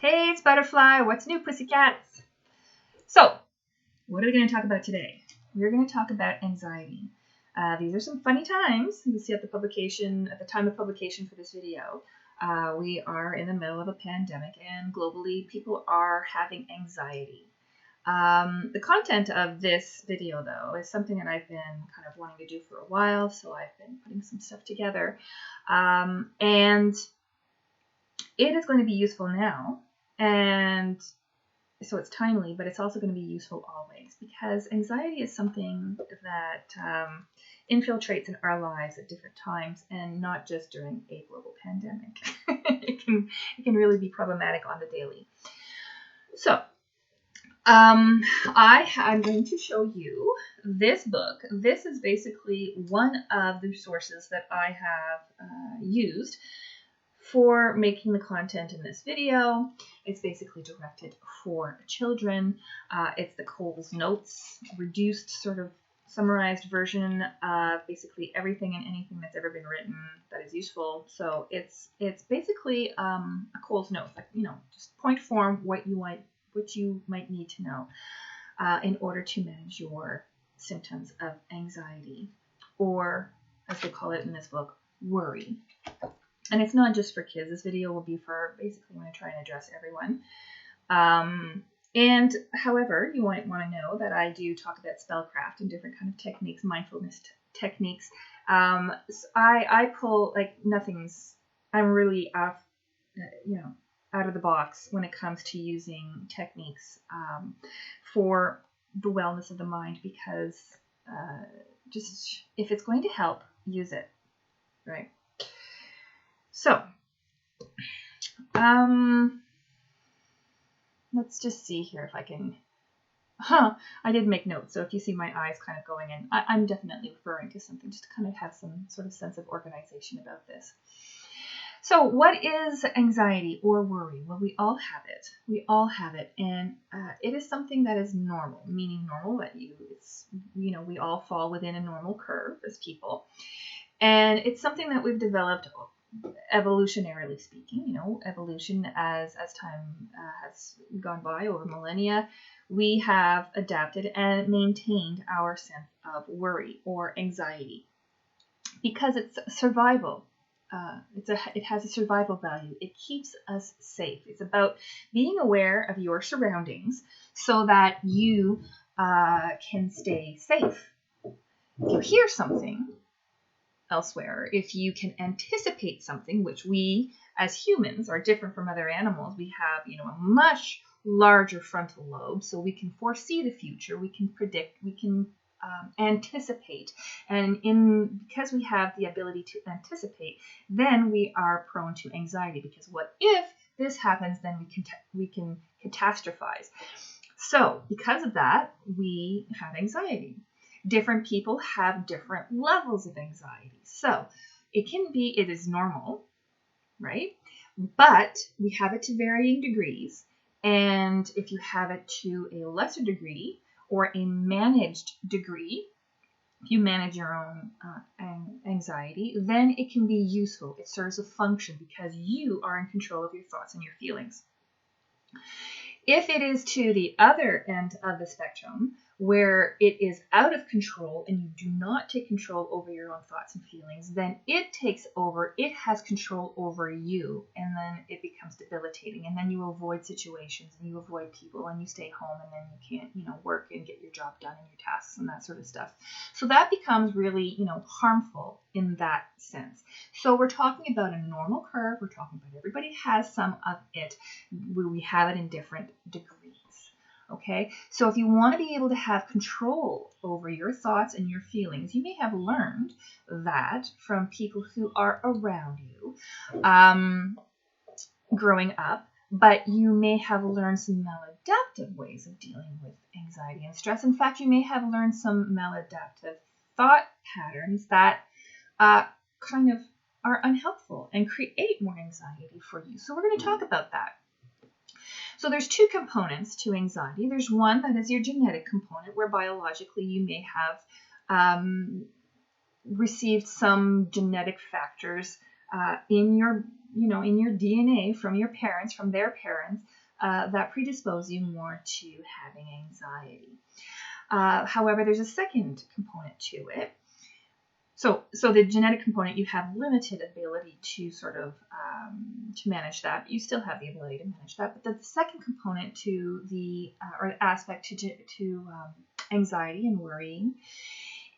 Hey, it's Butterfly. What's new, pussycats? So, what are we going to talk about today? We're going to talk about anxiety. These are some funny times. You'll see at the time of publication for this video, we are in the middle of a pandemic, and globally, people are having anxiety. The content of this video, though, is something that I've been kind of wanting to do for a while, so I've been putting some stuff together, and it is going to be useful now. And so it's timely, but it's also going to be useful always, because anxiety is something that infiltrates in our lives at different times, and not just during a global pandemic. It can really be problematic on the daily. So I'm going to show you this book. This is basically one of the sources that I have used for making the content in this video. It's basically directed for children. It's the Coles Notes, reduced, sort of summarized version of basically everything and anything that's ever been written that is useful. So it's basically a Coles Notes, like, just point form what you might need to know in order to manage your symptoms of anxiety, or as they call it in this book, worry. And it's not just for kids. This video will be for basically, I'm going to try and address everyone. And however, you might want to know that I do talk about spellcraft and different kind of techniques, mindfulness techniques. So I pull, like, I'm really out of the box when it comes to using techniques for the wellness of the mind, because just if it's going to help, use it, right? So, let's just see here if I can, I did make notes, so if you see my eyes kind of going in, I'm definitely referring to something, just to kind of have some sort of sense of organization about this. So what is anxiety or worry? Well, we all have it. We all have it, and it is something that is normal, meaning normal that we all fall within a normal curve as people, and it's something that we've developed evolutionarily speaking. Evolution, as time has gone by over millennia, we have adapted and maintained our sense of worry or anxiety because it's survival. It has a survival value. It keeps us safe. It's about being aware of your surroundings so that you can stay safe. If you hear something elsewhere, if you can anticipate something, which we as humans are different from other animals, we have a much larger frontal lobe, so we can foresee the future, we can predict, we can anticipate, and because we have the ability to anticipate, then we are prone to anxiety, because what if this happens, then we can catastrophize. So because of that, we have anxiety. Different people have different levels of anxiety. So it is normal, right? But we have it to varying degrees. And if you have it to a lesser degree or a managed degree, if you manage your own anxiety, then it can be useful. It serves a function because you are in control of your thoughts and your feelings. If it is to the other end of the spectrum, where it is out of control and you do not take control over your own thoughts and feelings, then it takes over, it has control over you, and then it becomes debilitating, and then you avoid situations, and you avoid people, and you stay home, and then you can't, work and get your job done and your tasks and that sort of stuff. So that becomes really, harmful in that sense. So we're talking about a normal curve. We're talking about everybody has some of it. We have it in different degrees. Okay, so if you want to be able to have control over your thoughts and your feelings, you may have learned that from people who are around you growing up, but you may have learned some maladaptive ways of dealing with anxiety and stress. In fact, you may have learned some maladaptive thought patterns that kind of are unhelpful and create more anxiety for you. So we're going to talk about that. So there's two components to anxiety. There's one that is your genetic component, where biologically you may have received some genetic factors in your DNA from your parents, from their parents, that predispose you more to having anxiety. However, there's a second component to it. So the genetic component, you have limited ability to sort of to manage that. You still have the ability to manage that, but the second component to the or aspect to anxiety and worrying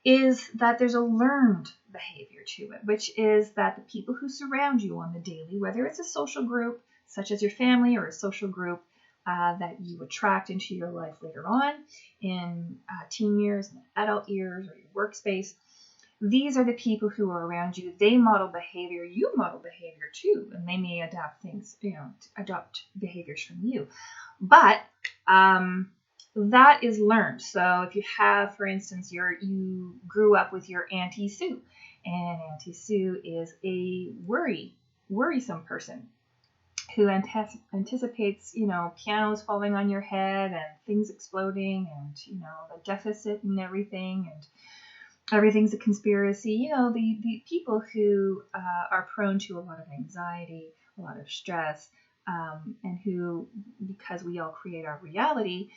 is that there's a learned behavior to it, which is that the people who surround you on the daily, whether it's a social group such as your family or a social group that you attract into your life later on in teen years and adult years or your workspace, these are the people who are around you. They model behavior. You model behavior too, and they may adapt things, adopt behaviors from you. But that is learned. So if you have, for instance, you grew up with your Auntie Sue, and Auntie Sue is a worrisome person who anticipates, pianos falling on your head and things exploding and, a deficit and everything, and everything's a conspiracy. The people who are prone to a lot of anxiety, a lot of stress, and who, because we all create our reality,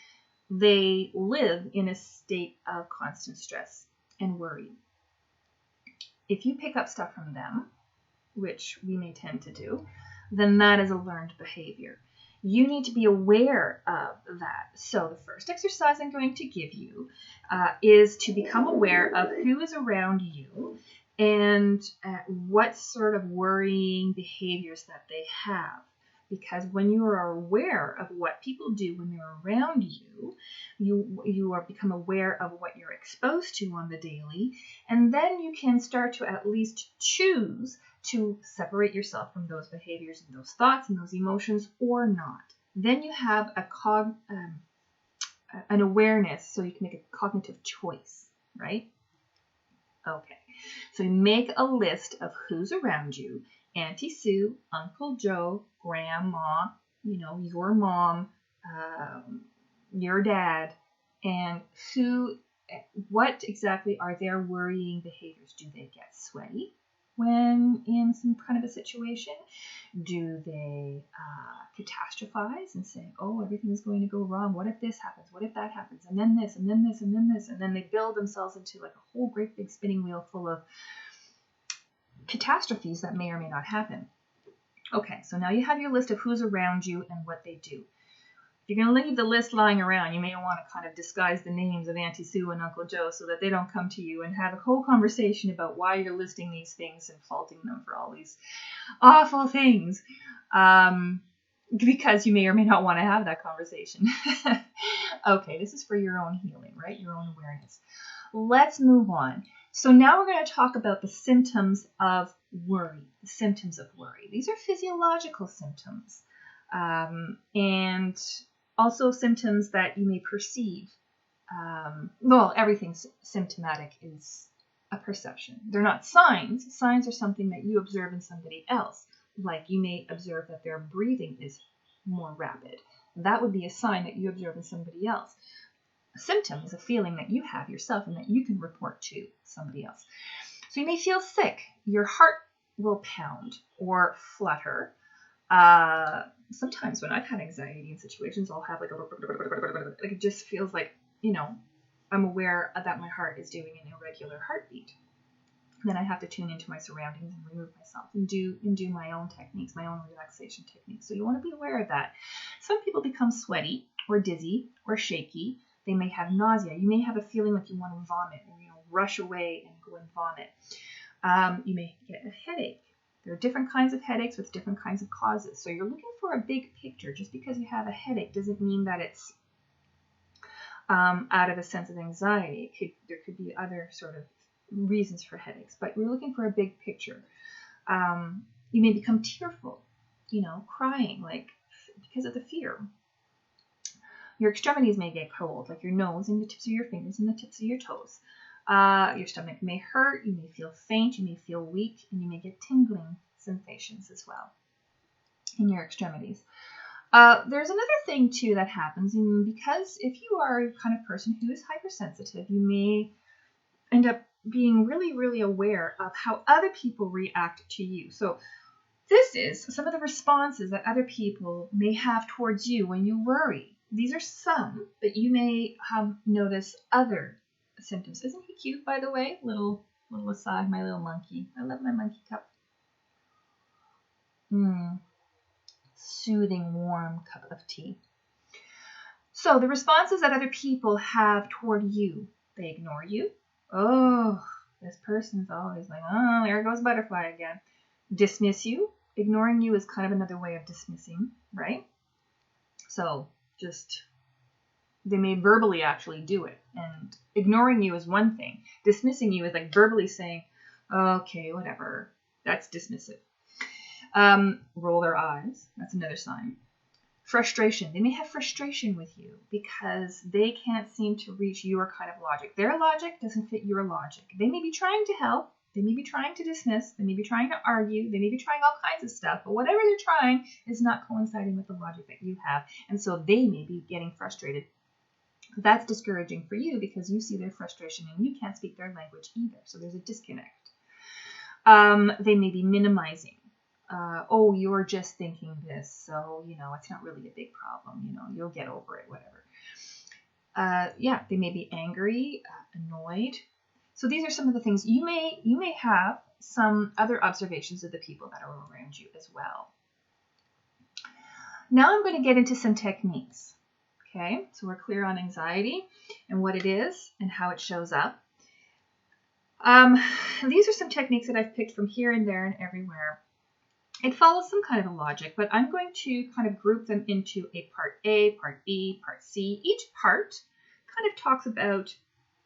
they live in a state of constant stress and worry. If you pick up stuff from them, which we may tend to do, then that is a learned behavior. You need to be aware of that. So the first exercise I'm going to give you is to become aware of who is around you and what sort of worrying behaviors that they have. Because when you are aware of what people do when they're around you, you are become aware of what you're exposed to on the daily, and then you can start to at least choose to separate yourself from those behaviors and those thoughts and those emotions or not. Then you have an awareness, so you can make a cognitive choice, right? Okay, so you make a list of who's around you: Auntie Sue, Uncle Joe, Grandma, your mom, your dad, and what exactly are their worrying behaviors? Do they get sweaty when in some kind of a situation? Do they catastrophize and say, oh, everything's going to go wrong? What if this happens? What if that happens? And then this, and then this, and then this. And then they build themselves into like a whole great big spinning wheel full of catastrophes that may or may not happen. Okay, so now you have your list of who's around you and what they do. If you're going to leave the list lying around, you may want to kind of disguise the names of Auntie Sue and Uncle Joe so that they don't come to you and have a whole conversation about why you're listing these things and faulting them for all these awful things, because you may or may not want to have that conversation. Okay, this is for your own healing, right? Your own awareness. Let's move on. So now we're going to talk about the symptoms of worry. The symptoms of worry. These are physiological symptoms, and also symptoms that you may perceive. Everything symptomatic is a perception. They're not signs. Signs are something that you observe in somebody else. Like you may observe that their breathing is more rapid. That would be a sign that you observe in somebody else. A symptom is a feeling that you have yourself and that you can report to somebody else. So you may feel sick. Your heart will pound or flutter. Sometimes when I've had anxiety in situations, I'll have like it just feels like, I'm aware that my heart is doing an irregular heartbeat. Then I have to tune into my surroundings and remove myself and do my own techniques, my own relaxation techniques. So you want to be aware of that. Some people become sweaty or dizzy or shaky. They may have nausea. You may have a feeling like you want to vomit or rush away and go and vomit. You may get a headache. There are different kinds of headaches with different kinds of causes. So you're looking for a big picture. Just because you have a headache doesn't mean that it's out of a sense of anxiety. There could be other sort of reasons for headaches, but we're looking for a big picture. You may become tearful, crying, like because of the fear. Your extremities may get cold, like your nose and the tips of your fingers and the tips of your toes. Your stomach may hurt, you may feel faint, you may feel weak, and you may get tingling sensations as well in your extremities. There's another thing too that happens, and because if you are a kind of person who is hypersensitive, you may end up being really, really aware of how other people react to you. So This is some of the responses that other people may have towards you when you worry. These are some, but you may notice other symptoms. Isn't he cute, by the way? Little aside, my little monkey. I love my monkey cup. Soothing, warm cup of tea. So the responses that other people have toward you, they ignore you. Oh, this person's always like, oh, there goes butterfly again. Dismiss you. Ignoring you is kind of another way of dismissing, right? So just, they may verbally actually do it. And ignoring you is one thing. Dismissing you is like verbally saying, okay, whatever. That's dismissive. Roll their eyes. That's another sign. Frustration. They may have frustration with you because they can't seem to reach your kind of logic. Their logic doesn't fit your logic. They may be trying to help. They may be trying to dismiss. They may be trying to argue. They may be trying all kinds of stuff. But whatever they're trying is not coinciding with the logic that you have. And so they may be getting frustrated. That's discouraging for you because you see their frustration and you can't speak their language either. So there's a disconnect. They may be minimizing. Oh, you're just thinking this, so, it's not really a big problem, you'll get over it, whatever. They may be angry, annoyed. So these are some of the things. You may have some other observations of the people that are around you as well. Now I'm going to get into some techniques. Okay, so we're clear on anxiety and what it is and how it shows up. These are some techniques that I've picked from here and there and everywhere. It follows some kind of a logic, but I'm going to kind of group them into a part A, part B, part C. Each part kind of talks about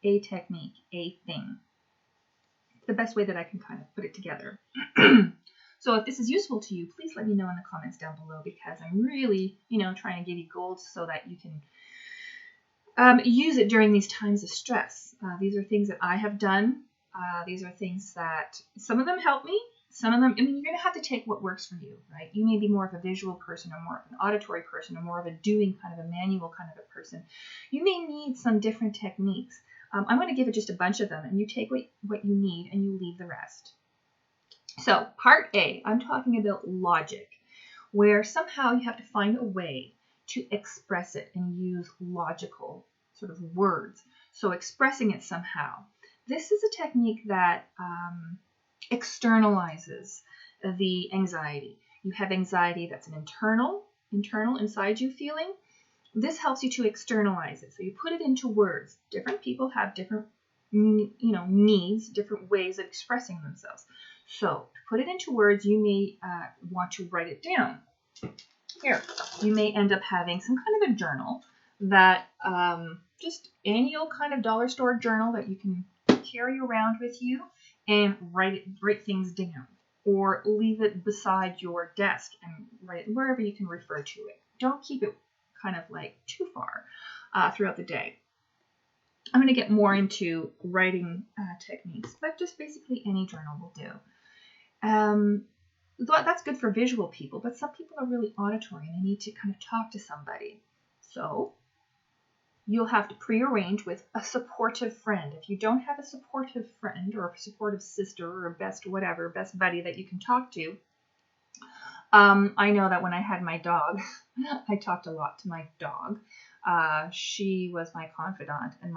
a technique, a thing. It's the best way that I can kind of put it together. So if this is useful to you, please let me know in the comments down below because I'm really, trying to give you gold so that you can use it during these times of stress. These are things that I have done. These are things that some of them help me. Some of them, you're going to have to take what works for you, right? You may be more of a visual person or more of an auditory person or more of a doing kind of a manual kind of a person. You may need some different techniques. I'm going to give it just a bunch of them, and you take what you need and you leave the rest. So part A, I'm talking about logic, where somehow you have to find a way to express it and use logical sort of words. So expressing it somehow. This is a technique that externalizes the anxiety. You have anxiety that's an internal inside you feeling. This helps you to externalize it. So you put it into words. Different people have different needs, different ways of expressing themselves. So to put it into words, you may want to write it down. Here, you may end up having some kind of a journal that just any old kind of dollar store journal that you can carry around with you and write things down, or leave it beside your desk and write it wherever you can refer to it. Don't keep it kind of like too far throughout the day. I'm going to get more into writing techniques, but just basically any journal will do. That's good for visual people, but some people are really auditory and they need to kind of talk to somebody. So you'll have to prearrange with a supportive friend. If you don't have a supportive friend or a supportive sister or a best buddy that you can talk to, I know that when I had my dog, I talked a lot to my dog. She was my confidant and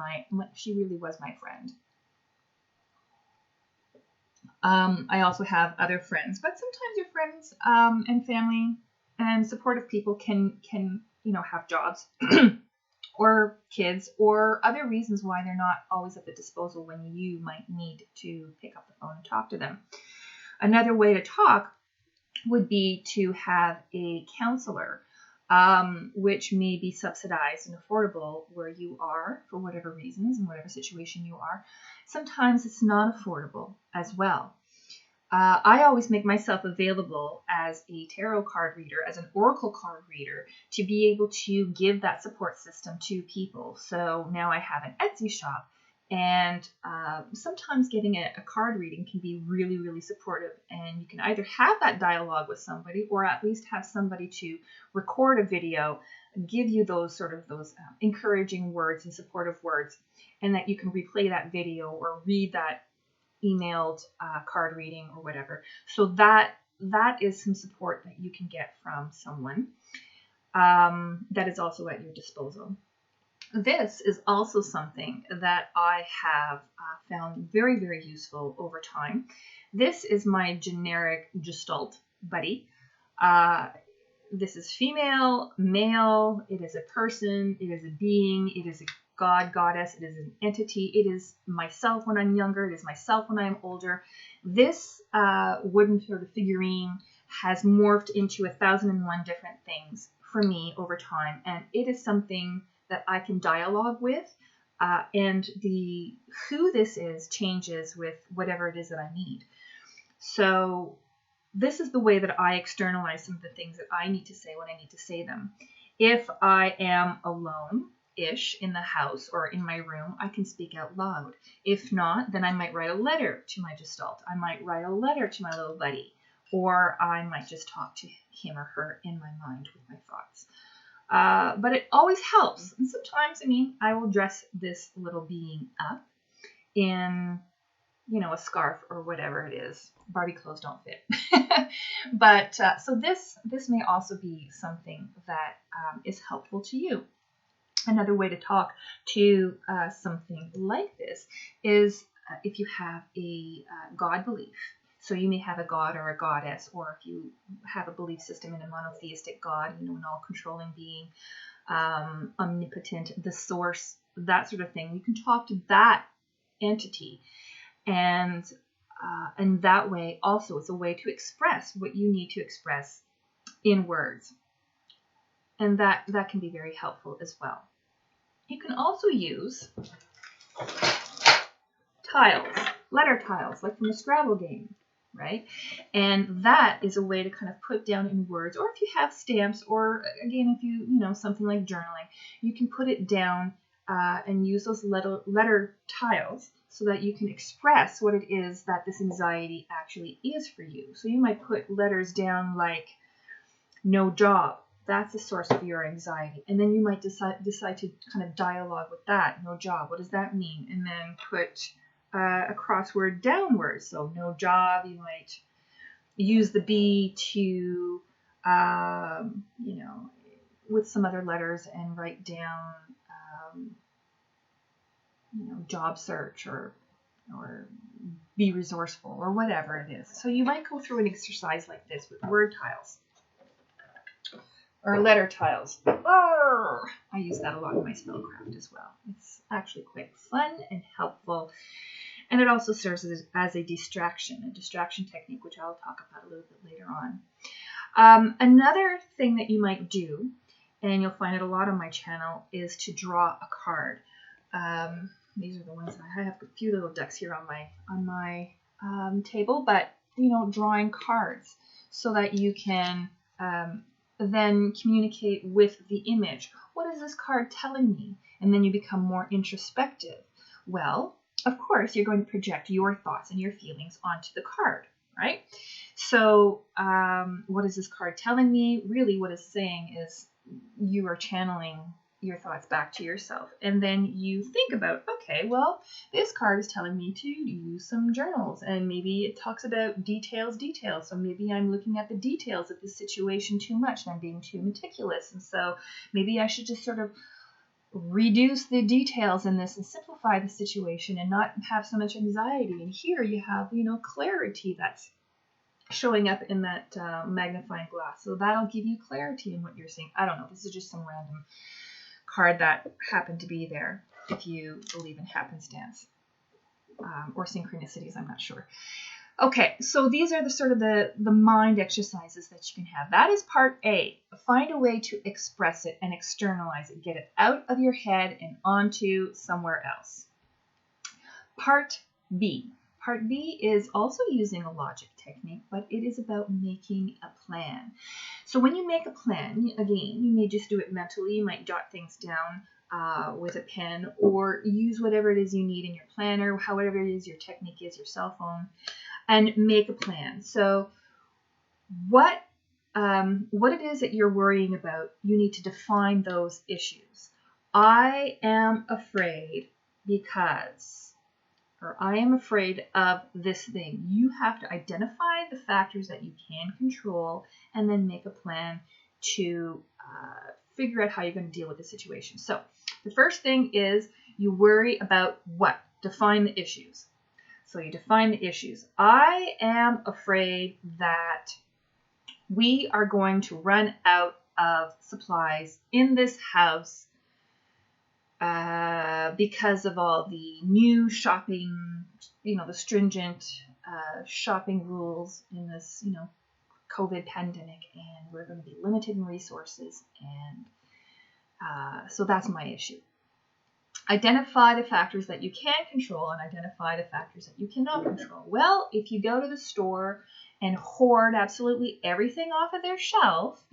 she really was my friend. I also have other friends, but sometimes your friends and family and supportive people can have jobs or kids or other reasons why they're not always at the disposal when you might need to pick up the phone and talk to them. Another way to talk would be to have a counselor, which may be subsidized and affordable where you are for whatever reasons and whatever situation you are. Sometimes it's not affordable as well. I always make myself available as a tarot card reader, as an oracle card reader, to be able to give that support system to people. So now I have an Etsy shop, and sometimes getting a card reading can be really, really supportive. And you can either have that dialogue with somebody or at least have somebody to record a video, give you those encouraging words and supportive words, and that you can replay that video or read that emailed card reading or whatever. So that that is some support that you can get from someone that is also at your disposal. This is also something that I have found very, very useful over time. This is my generic Gestalt buddy. This is female, male, it is a person, it is a being, it is a god, goddess, it is an entity, it is myself when I'm younger, it is myself when I'm older. This wooden sort of figurine has morphed into 1,001 different things for me over time, and it is something that I can dialogue with, and the who this is changes with whatever it is that I need. So this is the way that I externalize some of the things that I need to say when I need to say them. If I am alone-ish in the house or in my room, I can speak out loud. If not, then I might write a letter to my Gestalt. I might write a letter to my little buddy, or I might just talk to him or her in my mind with my thoughts. But it always helps. And sometimes, I will dress this little being up in, a scarf or whatever it is. Barbie clothes don't fit. But so this may also be something that is helpful to you. Another way to talk to something like this is if you have a God belief. So you may have a god or a goddess, or if you have a belief system in a monotheistic God, an all-controlling being, omnipotent, the source, that sort of thing. You can talk to that entity, and that way also it's a way to express what you need to express in words, and that can be very helpful as well. You can also use tiles, letter tiles, like from a Scrabble game. Right? And that is a way to kind of put down in words, or if you have stamps, or again, if you something like journaling, you can put it down and use those letter tiles so that you can express what it is that this anxiety actually is for you. So you might put letters down like no job. That's the source of your anxiety. And then you might decide to kind of dialogue with that. No job. What does that mean? And then put a crossword downward. So no job, you might use the B to, with some other letters and write down, job search or be resourceful or whatever it is. So you might go through an exercise like this with word tiles or letter tiles. I use that a lot in my spellcraft as well. It's actually quite fun and helpful. And it also serves as a distraction technique, which I'll talk about a little bit later on. Another thing that you might do, and you'll find it a lot on my channel, is to draw a card. These are the ones that I have a few little ducks here on my table, but drawing cards so that you can then communicate with the image. What is this card telling me? And then you become more introspective. Well, of course, you're going to project your thoughts and your feelings onto the card, right? So what is this card telling me? Really, what it's saying is you are channeling your thoughts back to yourself. And then you think about, okay, well, this card is telling me to use some journals. And maybe it talks about details. So maybe I'm looking at the details of the situation too much and I'm being too meticulous. And so maybe I should just sort of reduce the details in this and simplify the situation and not have so much anxiety. And here you have, clarity that's showing up in that magnifying glass. So that'll give you clarity in what you're seeing. I don't know. This is just some random card that happened to be there, if you believe in happenstance or synchronicities. I'm not sure. Okay, so these are the sort of the mind exercises that you can have. That is part A. Find a way to express it and externalize it. Get it out of your head and onto somewhere else. Part B. Part B is also using a logic technique, but it is about making a plan. So when you make a plan, again, you may just do it mentally. You might jot things down with a pen, or use whatever it is you need in your planner, however it is your technique is, your cell phone, and make a plan. So what it is that you're worrying about, you need to define those issues. I am afraid because or I am afraid of this thing. You have to identify the factors that you can control and then make a plan to figure out how you're going to deal with the situation. So the first thing is you worry about what? Define the issues. So you define the issues. I am afraid that we are going to run out of supplies in this house because of all the new shopping, the stringent shopping rules in this, COVID pandemic, and we're going to be limited in resources. And so that's my issue. Identify the factors that you can control and identify the factors that you cannot control. Well, if you go to the store and hoard absolutely everything off of their shelf,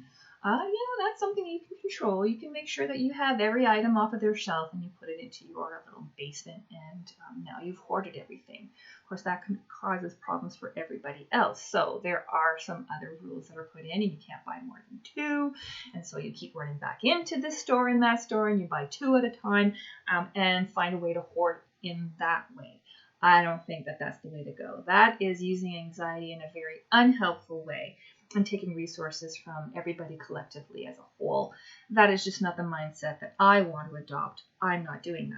that's something you can control. You can make sure that you have every item off of their shelf and you put it into your little basement, and now you've hoarded everything. Of course, that causes problems for everybody else. So there are some other rules that are put in, and you can't buy more than 2. And so you keep running back into this store and that store, and you buy 2 at a time and find a way to hoard in that way. I don't think that that's the way to go. That is using anxiety in a very unhelpful way and taking resources from everybody collectively as a whole. That is just not the mindset that I want to adopt. I'm not doing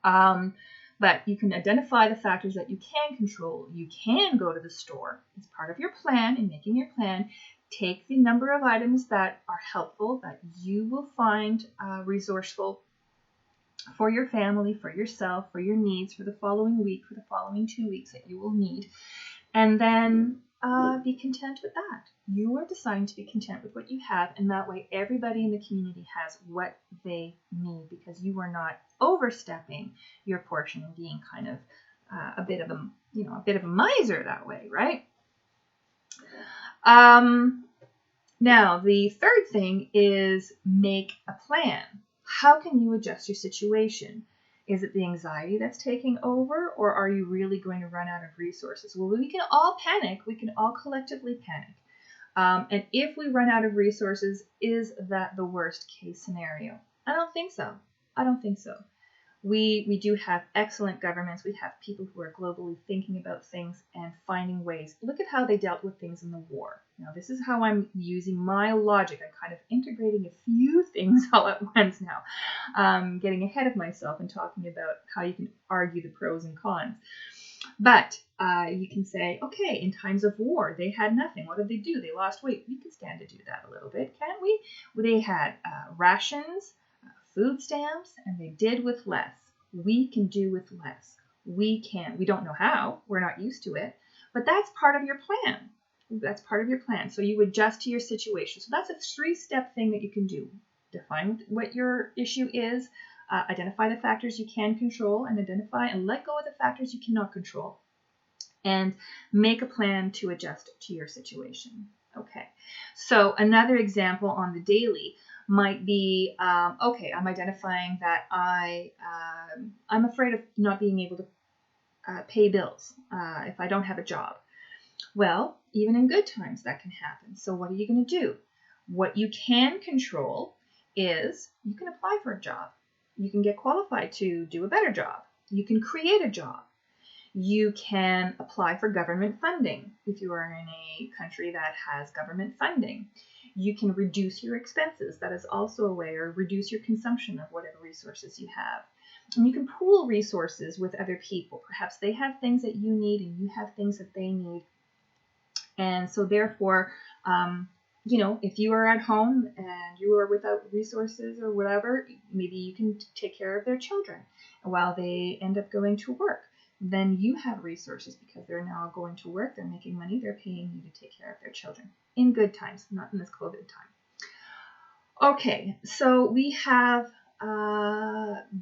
that. But you can identify the factors that you can control. You can go to the store as part of your plan. In making your plan, take the number of items that are helpful, that you will find resourceful for your family, for yourself, for your needs, for the following week, for the following 2 weeks that you will need. And then be content with that. You are deciding to be content with what you have, and that way everybody in the community has what they need, because you are not overstepping your portion and being kind of a bit of a miser that way, right? Now, the third thing is make a plan. How can you adjust your situation? Is it the anxiety that's taking over, or are you really going to run out of resources? Well, we can all panic. We can all collectively panic. And if we run out of resources, is that the worst case scenario? I don't think so. We do have excellent governments. We have people who are globally thinking about things and finding ways. Look at how they dealt with things in the war. Now, this is how I'm using my logic. I'm kind of integrating a few things all at once now, getting ahead of myself and talking about how you can argue the pros and cons. But you can say, okay, in times of war, they had nothing. What did they do? They lost weight. We can stand to do that a little bit, can't we? They had rations, food stamps, and they did with less. We can do with less. We can. We don't know how. We're not used to it. But that's part of your plan. That's part of your plan. So you adjust to your situation. So that's a 3-step thing that you can do. Define what your issue is. Identify the factors you can control, and identify and let go of the factors you cannot control. And make a plan to adjust to your situation. Okay. So another example on the daily might be, okay, I'm identifying that I'm afraid of not being able to pay bills if I don't have a job. Well, even in good times, that can happen. So what are you going to do? What you can control is you can apply for a job. You can get qualified to do a better job. You can create a job. You can apply for government funding if you are in a country that has government funding. You can reduce your expenses. That is also a way, or reduce your consumption of whatever resources you have. And you can pool resources with other people. Perhaps they have things that you need and you have things that they need. And so therefore, if you are at home and you are without resources or whatever, maybe you can take care of their children while they end up going to work. Then you have resources because they're now going to work, they're making money, they're paying you to take care of their children in good times, not in this COVID time. Okay, so we have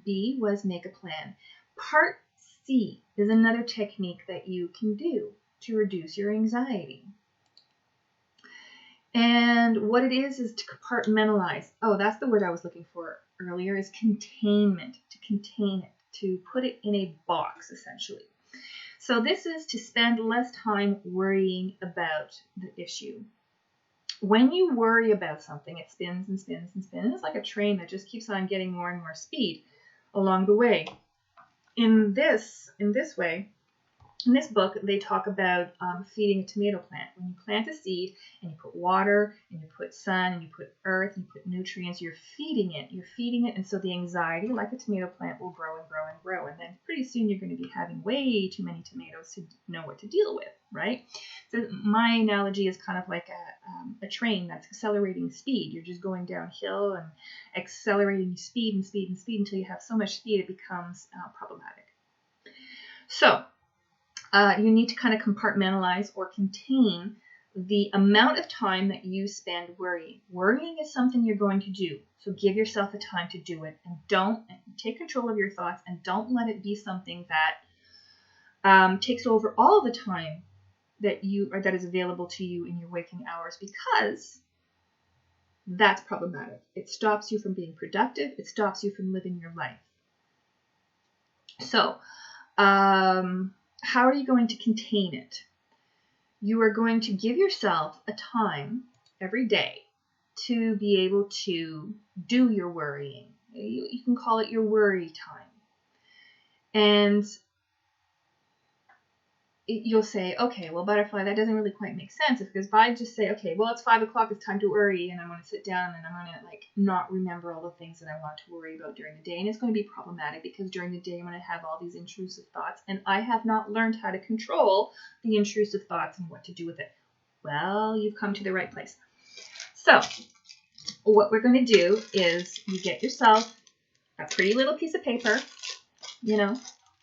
B was make a plan. Part C is another technique that you can do to reduce your anxiety. And what it is to compartmentalize. Oh, that's the word I was looking for earlier, is containment, to contain it, to put it in a box, essentially. So this is to spend less time worrying about the issue. When you worry about something, it spins and spins and spins. It's like a train that just keeps on getting more and more speed along the way. in this way, in this book, they talk about feeding a tomato plant. When you plant a seed and you put water and you put sun and you put earth and you put nutrients, you're feeding it. You're feeding it. And so the anxiety, like a tomato plant, will grow and grow and grow. And then pretty soon you're going to be having way too many tomatoes to know what to deal with, right? So my analogy is kind of like a train that's accelerating speed. You're just going downhill and accelerating speed and speed and speed until you have so much speed it becomes problematic. So you need to kind of compartmentalize or contain the amount of time that you spend worrying. Worrying is something you're going to do. So give yourself a time to do it, and take control of your thoughts, and don't let it be something that takes over all the time that is available to you in your waking hours, because that's problematic. It stops you from being productive. It stops you from living your life. So, how are you going to contain it? You are going to give yourself a time every day to be able to do your worrying. You can call it your worry time. And you'll say, okay, well, Butterfly, that doesn't really quite make sense. Because if I just say, okay, well, it's 5 o'clock, it's time to worry, and I'm going to sit down and I'm going to not remember all the things that I want to worry about during the day. And it's going to be problematic because during the day I'm going to have all these intrusive thoughts, and I have not learned how to control the intrusive thoughts and what to do with it. Well, you've come to the right place. So what we're going to do is you get yourself a pretty little piece of paper,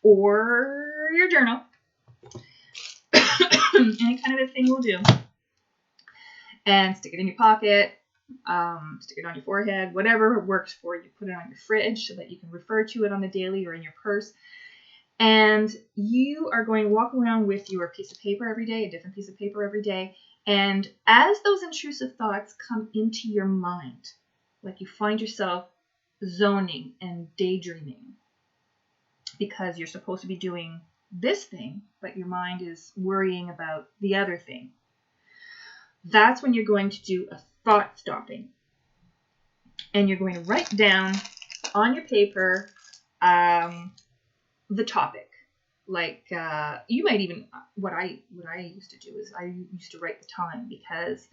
or your journal. Any kind of a thing will do. And stick it in your pocket, stick it on your forehead, whatever works for you. Put it on your fridge so that you can refer to it on the daily, or in your purse. And you are going to walk around with your piece of paper every day, a different piece of paper every day. And as those intrusive thoughts come into your mind, like you find yourself zoning and daydreaming because you're supposed to be doing this thing, but your mind is worrying about the other thing, that's when you're going to do a thought stopping. And you're going to write down on your paper the topic. You might even, what I used to do is I used to write the time, because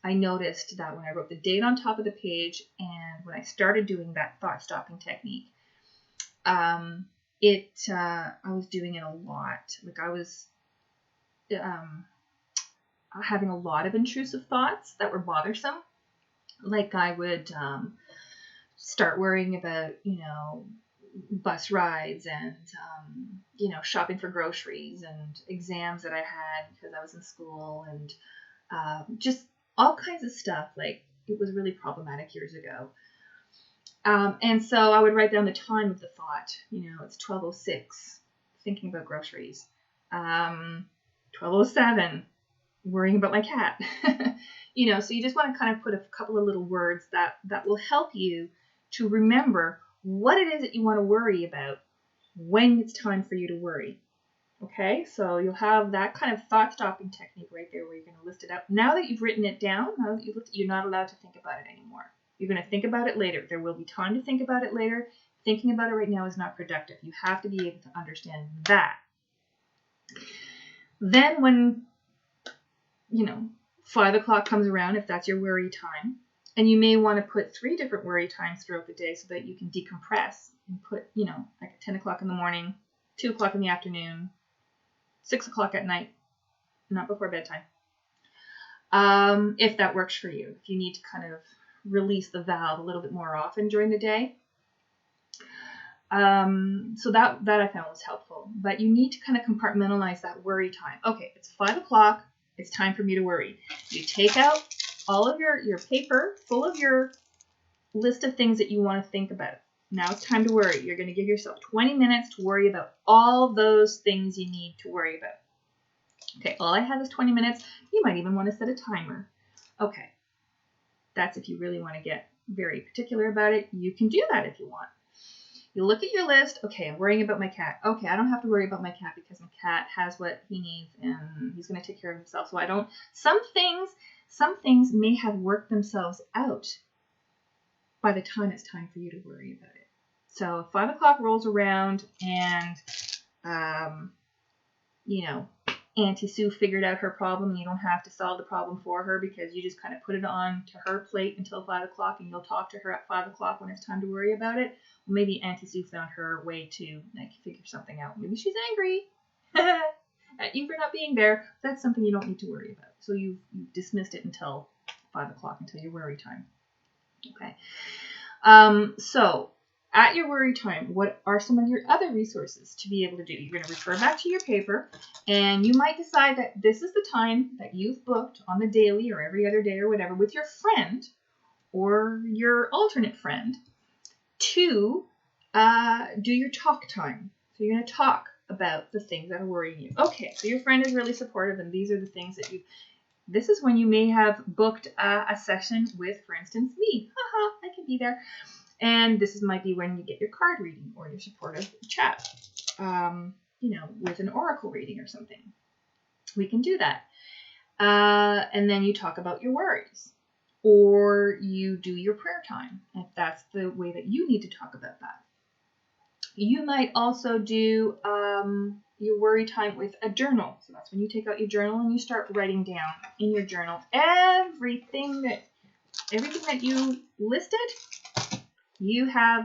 I noticed that when I wrote the date on top of the page and when I started doing that thought stopping technique, I was doing it a lot. I was having a lot of intrusive thoughts that were bothersome. I would start worrying about, bus rides and, shopping for groceries and exams that I had because I was in school, and just all kinds of stuff. It was really problematic years ago. And so I would write down the time of the thought. It's 12:06, thinking about groceries. 12:07, worrying about my cat. So you just want to kind of put a couple of little words that will help you to remember what it is that you want to worry about when it's time for you to worry. Okay, so you'll have that kind of thought-stopping technique right there where you're going to list it out. Now that you've written it down, you're not allowed to think about it anymore. You're going to think about it later. There will be time to think about it later. Thinking about it right now is not productive. You have to be able to understand that. Then when 5 o'clock comes around, if that's your worry time, and you may want to put 3 different worry times throughout the day so that you can decompress and put, at 10 o'clock in the morning, 2 o'clock in the afternoon, 6 o'clock at night, not before bedtime. If that works for you, if you need to kind of release the valve a little bit more often during the day. So that I found was helpful. But you need to kind of compartmentalize that worry time. Okay, it's 5 o'clock. It's time for me to worry. You take out all of your paper full of your list of things that you want to think about. Now it's time to worry. You're going to give yourself 20 minutes to worry about all those things you need to worry about. Okay, all I have is 20 minutes. You might even want to set a timer. Okay, that's if you really want to get very particular about it. You can do that if you want. You look at your list. Okay, I'm worrying about my cat. Okay, I don't have to worry about my cat because my cat has what he needs and he's going to take care of himself. So I don't. Some things may have worked themselves out by the time it's time for you to worry about it. So 5 o'clock rolls around and, you know, Auntie Sue figured out her problem. You don't have to solve the problem for her because you just kind of put it on to her plate until 5 o'clock, and you'll talk to her at 5 o'clock when it's time to worry about it. Well, maybe Auntie Sue found her way to like figure something out. Maybe she's angry at you for not being there. That's something you don't need to worry about. So you dismissed it until 5 o'clock, until your worry time. Okay. So at your worry time, what are some of your other resources to be able to do? You're going to refer back to your paper, and you might decide that this is the time that you've booked on the daily or every other day or whatever with your friend or your alternate friend to do your talk time. So you're going to talk about the things that are worrying you. Okay, so your friend is really supportive, and these are the things that this is when you may have booked a session with, for instance, me. Haha, I can be there. And this might be when you get your card reading or your supportive chat, with an oracle reading or something. We can do that. And then you talk about your worries, or you do your prayer time, if that's the way that you need to talk about that. You might also do your worry time with a journal. So that's when you take out your journal and you start writing down in your journal everything that you listed.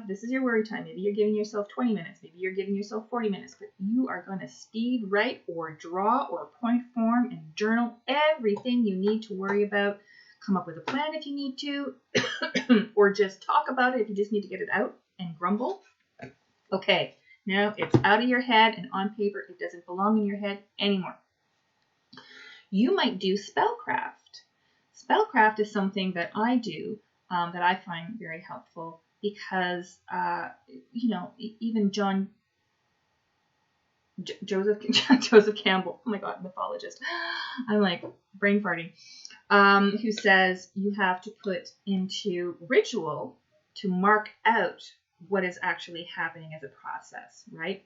This is your worry time. Maybe you're giving yourself 20 minutes. Maybe you're giving yourself 40 minutes. But you are going to speed write or draw or point form and journal everything you need to worry about. Come up with a plan if you need to. Or just talk about it if you just need to get it out and grumble. Okay, now it's out of your head and on paper. It doesn't belong in your head anymore. You might do spellcraft. Spellcraft is something that I do that I find very helpful. Because, even Joseph Campbell, oh my God, mythologist, I'm like brain farting, who says you have to put into ritual to mark out what is actually happening as a process, right?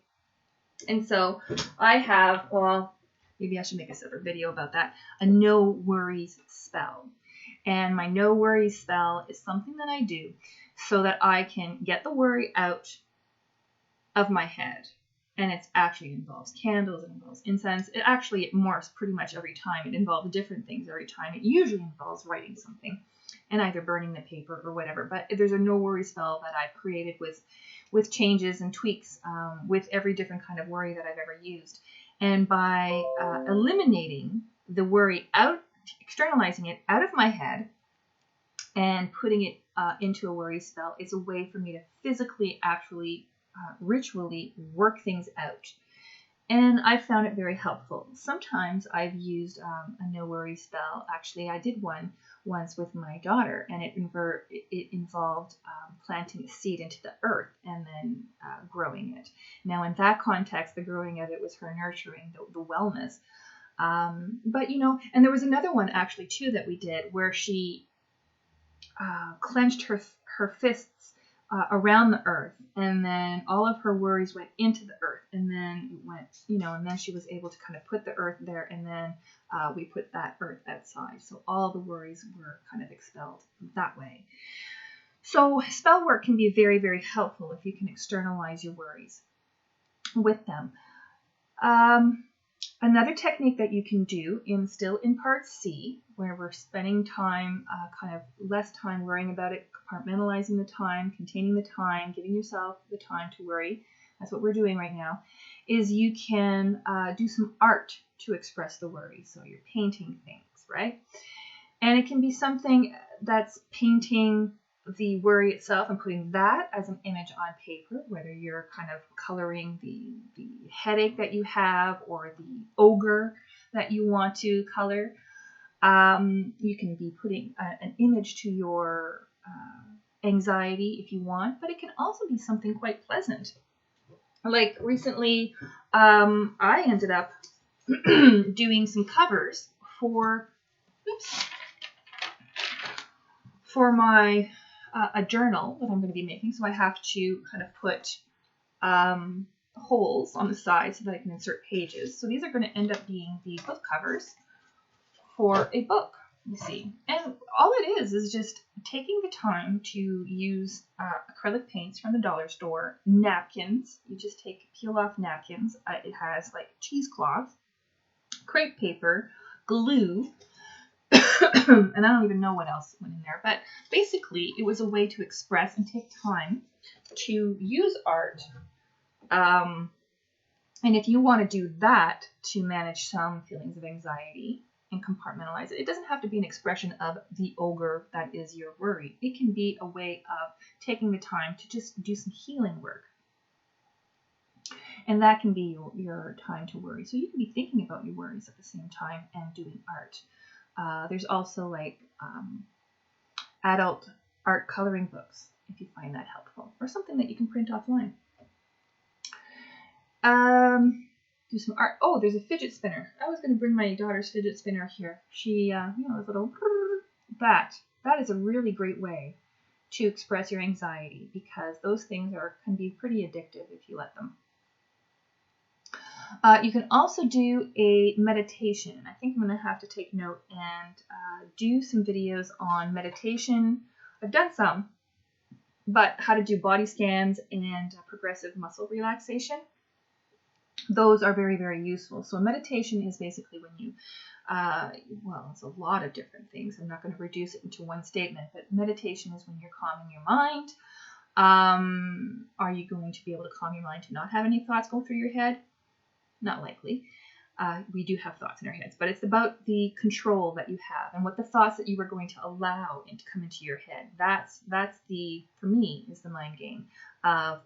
And so I have, maybe I should make a separate video about that, a no worries spell. And my no worries spell is something that I do so that I can get the worry out of my head. And it actually involves candles, it involves incense. It morphs pretty much every time. It involves different things every time. It usually involves writing something and either burning the paper or whatever. But there's a no worry spell that I've created with changes and tweaks with every different kind of worry that I've ever used. And by eliminating the worry out, externalizing it out of my head and putting it into a worry spell is a way for me to physically, actually, ritually work things out. And I found it very helpful. Sometimes I've used a no worry spell. Actually, I did one once with my daughter, and it involved planting a seed into the earth and then growing it. Now, in that context, the growing of it was her nurturing the wellness. But, and there was another one actually too that we did where she clenched her fists around the earth, and then all of her worries went into the earth, and then it went, and then she was able to kind of put the earth there, and then we put that earth outside. So all the worries were kind of expelled that way. So spell work can be very, very helpful if you can externalize your worries with them. Another technique that you can do still in part C, where we're spending time, kind of less time worrying about it, compartmentalizing the time, containing the time, giving yourself the time to worry. That's what we're doing right now, is you can do some art to express the worry. So you're painting things, right? And it can be something that's painting the worry itself and putting that as an image on paper, whether you're kind of coloring the headache that you have or the ogre that you want to color. You can be putting an image to your anxiety if you want, but it can also be something quite pleasant. Like recently, I ended up doing some covers for my a journal that I'm going to be making. So I have to kind of put holes on the side so that I can insert pages. So these are going to end up being the book covers for a book, you see. And all it is just taking the time to use acrylic paints from the dollar store, napkins. You just peel off napkins. It has like cheesecloth, crepe paper, glue, and I don't even know what else went in there. But basically, it was a way to express and take time to use art. And if you want to do that to manage some feelings of anxiety and compartmentalize it, it doesn't have to be an expression of the ogre that is your worry. It can be a way of taking the time to just do some healing work. And that can be your time to worry. So you can be thinking about your worries at the same time and doing art. There's also like adult art coloring books, if you find that helpful, or something that you can print offline. Do some art. Oh, there's a fidget spinner. I was going to bring my daughter's fidget spinner here. She, this little, that is a really great way to express your anxiety, because those things can be pretty addictive if you let them. You can also do a meditation. I think I'm going to have to take note and do some videos on meditation. I've done some, but how to do body scans and progressive muscle relaxation. Those are very, very useful. So meditation is basically when you, it's a lot of different things. I'm not going to reduce it into one statement, but meditation is when you're calming your mind. Are you going to be able to calm your mind to not have any thoughts go through your head? Not likely. We do have thoughts in our heads, but it's about the control that you have and what the thoughts that you are going to allow to come into your head. That's for me, is the mind game of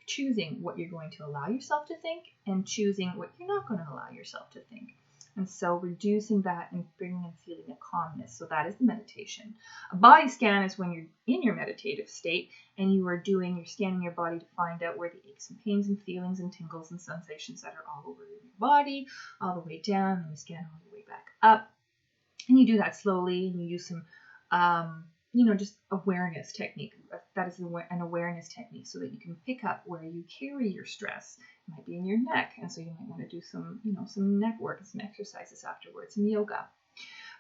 choosing what you're going to allow yourself to think and choosing what you're not going to allow yourself to think. And so reducing that and bringing in feeling of calmness. So that is the meditation. A body scan is when you're in your meditative state and you're scanning your body to find out where the aches and pains and feelings and tingles and sensations that are all over your body, all the way down, and you scan all the way back up. And you do that slowly, and you use some just awareness technique. That is an awareness technique, so that you can pick up where you carry your stress. It might be in your neck, and so you might want to do some neck work and some exercises afterwards, some yoga.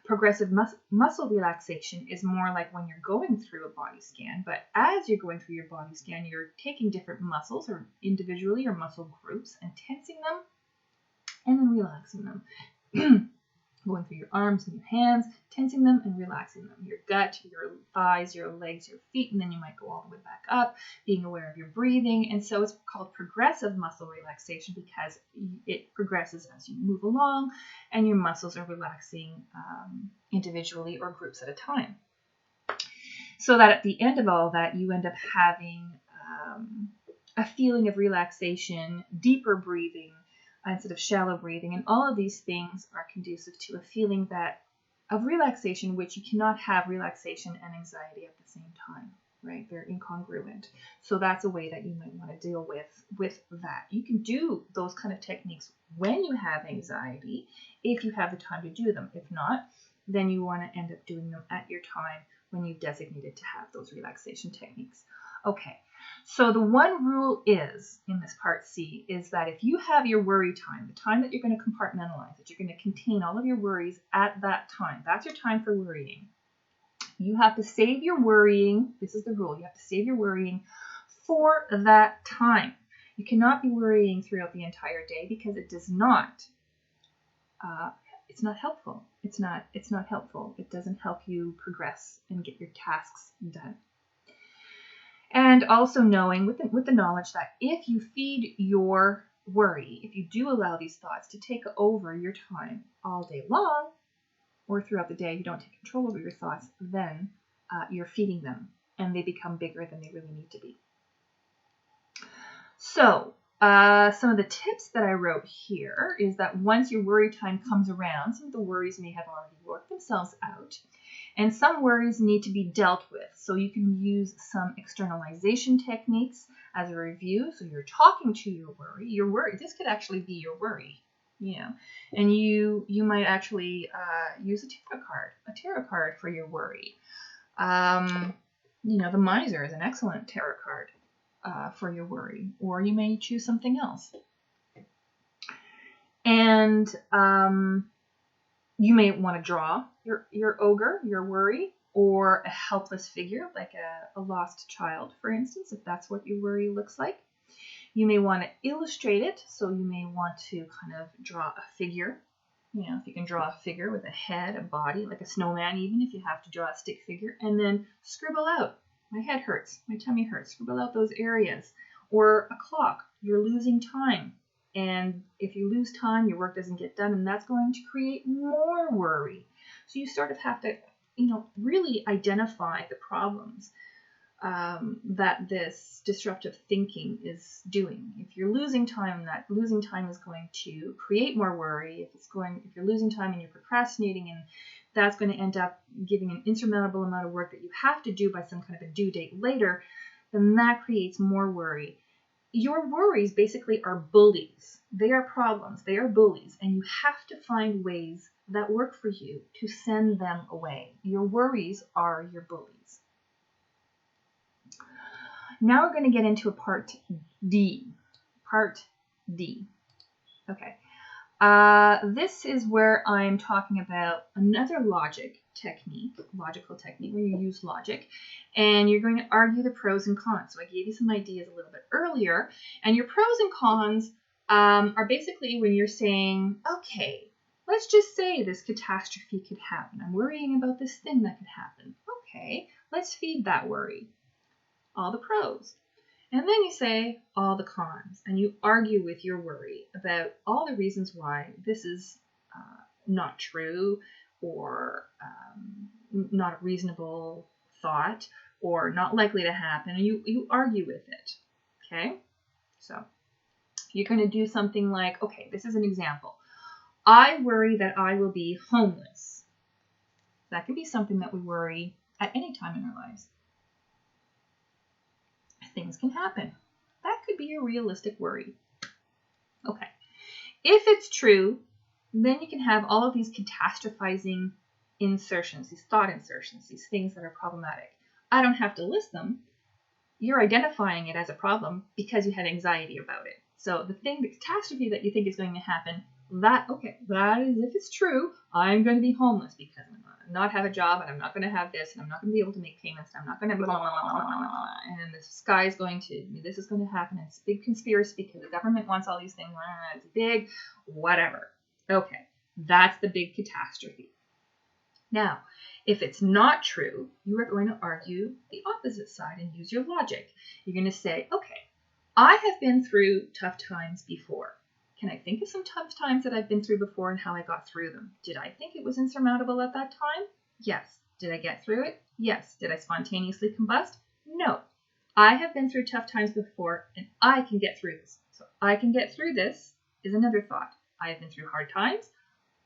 Progressive muscle relaxation is more like when you're going through a body scan, but as you're going through your body scan, you're taking different muscles, or individually, or muscle groups, and tensing them and then relaxing them. Going through your arms and your hands, tensing them and relaxing them. Your gut, your thighs, your legs, your feet, and then you might go all the way back up, being aware of your breathing. And so it's called progressive muscle relaxation, because it progresses as you move along and your muscles are relaxing individually or groups at a time. So that at the end of all that, you end up having a feeling of relaxation, deeper breathing, instead of shallow breathing. And all of these things are conducive to a feeling of relaxation, which you cannot have relaxation and anxiety at the same time, right? They're incongruent. So that's a way that you might want to deal with that. You can do those kind of techniques when you have anxiety, if you have the time to do them. If not, then you want to end up doing them at your time when you've designated to have those relaxation techniques. Okay. So the one rule is, in this part C, is that if you have your worry time, the time that you're going to compartmentalize, that you're going to contain all of your worries at that time, that's your time for worrying. You have to save your worrying. This is the rule. You have to save your worrying for that time. You cannot be worrying throughout the entire day, because it does not, it's not helpful. It's not helpful. It doesn't help you progress and get your tasks done. And also knowing with the knowledge that if you feed your worry, if you do allow these thoughts to take over your time all day long, or throughout the day, you don't take control over your thoughts, then you're feeding them and they become bigger than they really need to be. So some of the tips that I wrote here is that once your worry time comes around, some of the worries may have already worked themselves out. And some worries need to be dealt with. So you can use some externalization techniques as a review. So you're talking to your worry. This could actually be your worry, and you might actually use a tarot card for your worry. The Miser is an excellent tarot card for your worry, or you may choose something else. And you may want to draw your ogre, your worry, or a helpless figure, like a lost child, for instance, if that's what your worry looks like. You may want to illustrate it, so you may want to kind of draw a figure. If you can draw a figure with a head, a body, like a snowman, even if you have to draw a stick figure, and then scribble out, my head hurts, my tummy hurts, scribble out those areas. Or a clock, you're losing time. And if you lose time, your work doesn't get done, and that's going to create more worry. So you sort of have to, really identify the problems that this disruptive thinking is doing. If you're losing time, that losing time is going to create more worry. If you're losing time and you're procrastinating, and that's going to end up giving an insurmountable amount of work that you have to do by some kind of a due date later, then that creates more worry. Your worries basically are bullies. They are problems. They are bullies, and you have to find ways that work for you to send them away. Your worries are your bullies. Now we're going to get into a part D. Part D. Okay. This is where I'm talking about another logical technique where you use logic, and you're going to argue the pros and cons. So I gave you some ideas a little bit earlier, and your pros and cons are basically when you're saying, okay, let's just say this catastrophe could happen. I'm worrying about this thing that could happen. Okay, let's feed that worry. All the pros. And then you say all the cons, and you argue with your worry about all the reasons why this is not true, or not a reasonable thought, or not likely to happen, and you argue with it. Okay? So you're going to do something like, okay, this is an example. I worry that I will be homeless. That could be something that we worry at any time in our lives. Things can happen. That could be a realistic worry. Okay. If it's true, then you can have all of these catastrophizing insertions, these thought insertions, these things that are problematic. I don't have to list them. You're identifying it as a problem because you have anxiety about it. So the catastrophe that you think is going to happen, that is, if it's true, I'm going to be homeless because I'm not have a job, and I'm not going to have this, and I'm not going to be able to make payments, and I'm not going to blah, blah, blah, blah, blah, blah, and the sky is going to, this is going to happen, and it's a big conspiracy because the government wants all these things, it's big, whatever. Okay, that's the big catastrophe. Now, if it's not true, you are going to argue the opposite side and use your logic. You're going to say, okay, I have been through tough times before. Can I think of some tough times that I've been through before and how I got through them? Did I think it was insurmountable at that time? Yes. Did I get through it? Yes. Did I spontaneously combust? No. I have been through tough times before, and I can get through this. So I can get through this is another thought. I have been through hard times,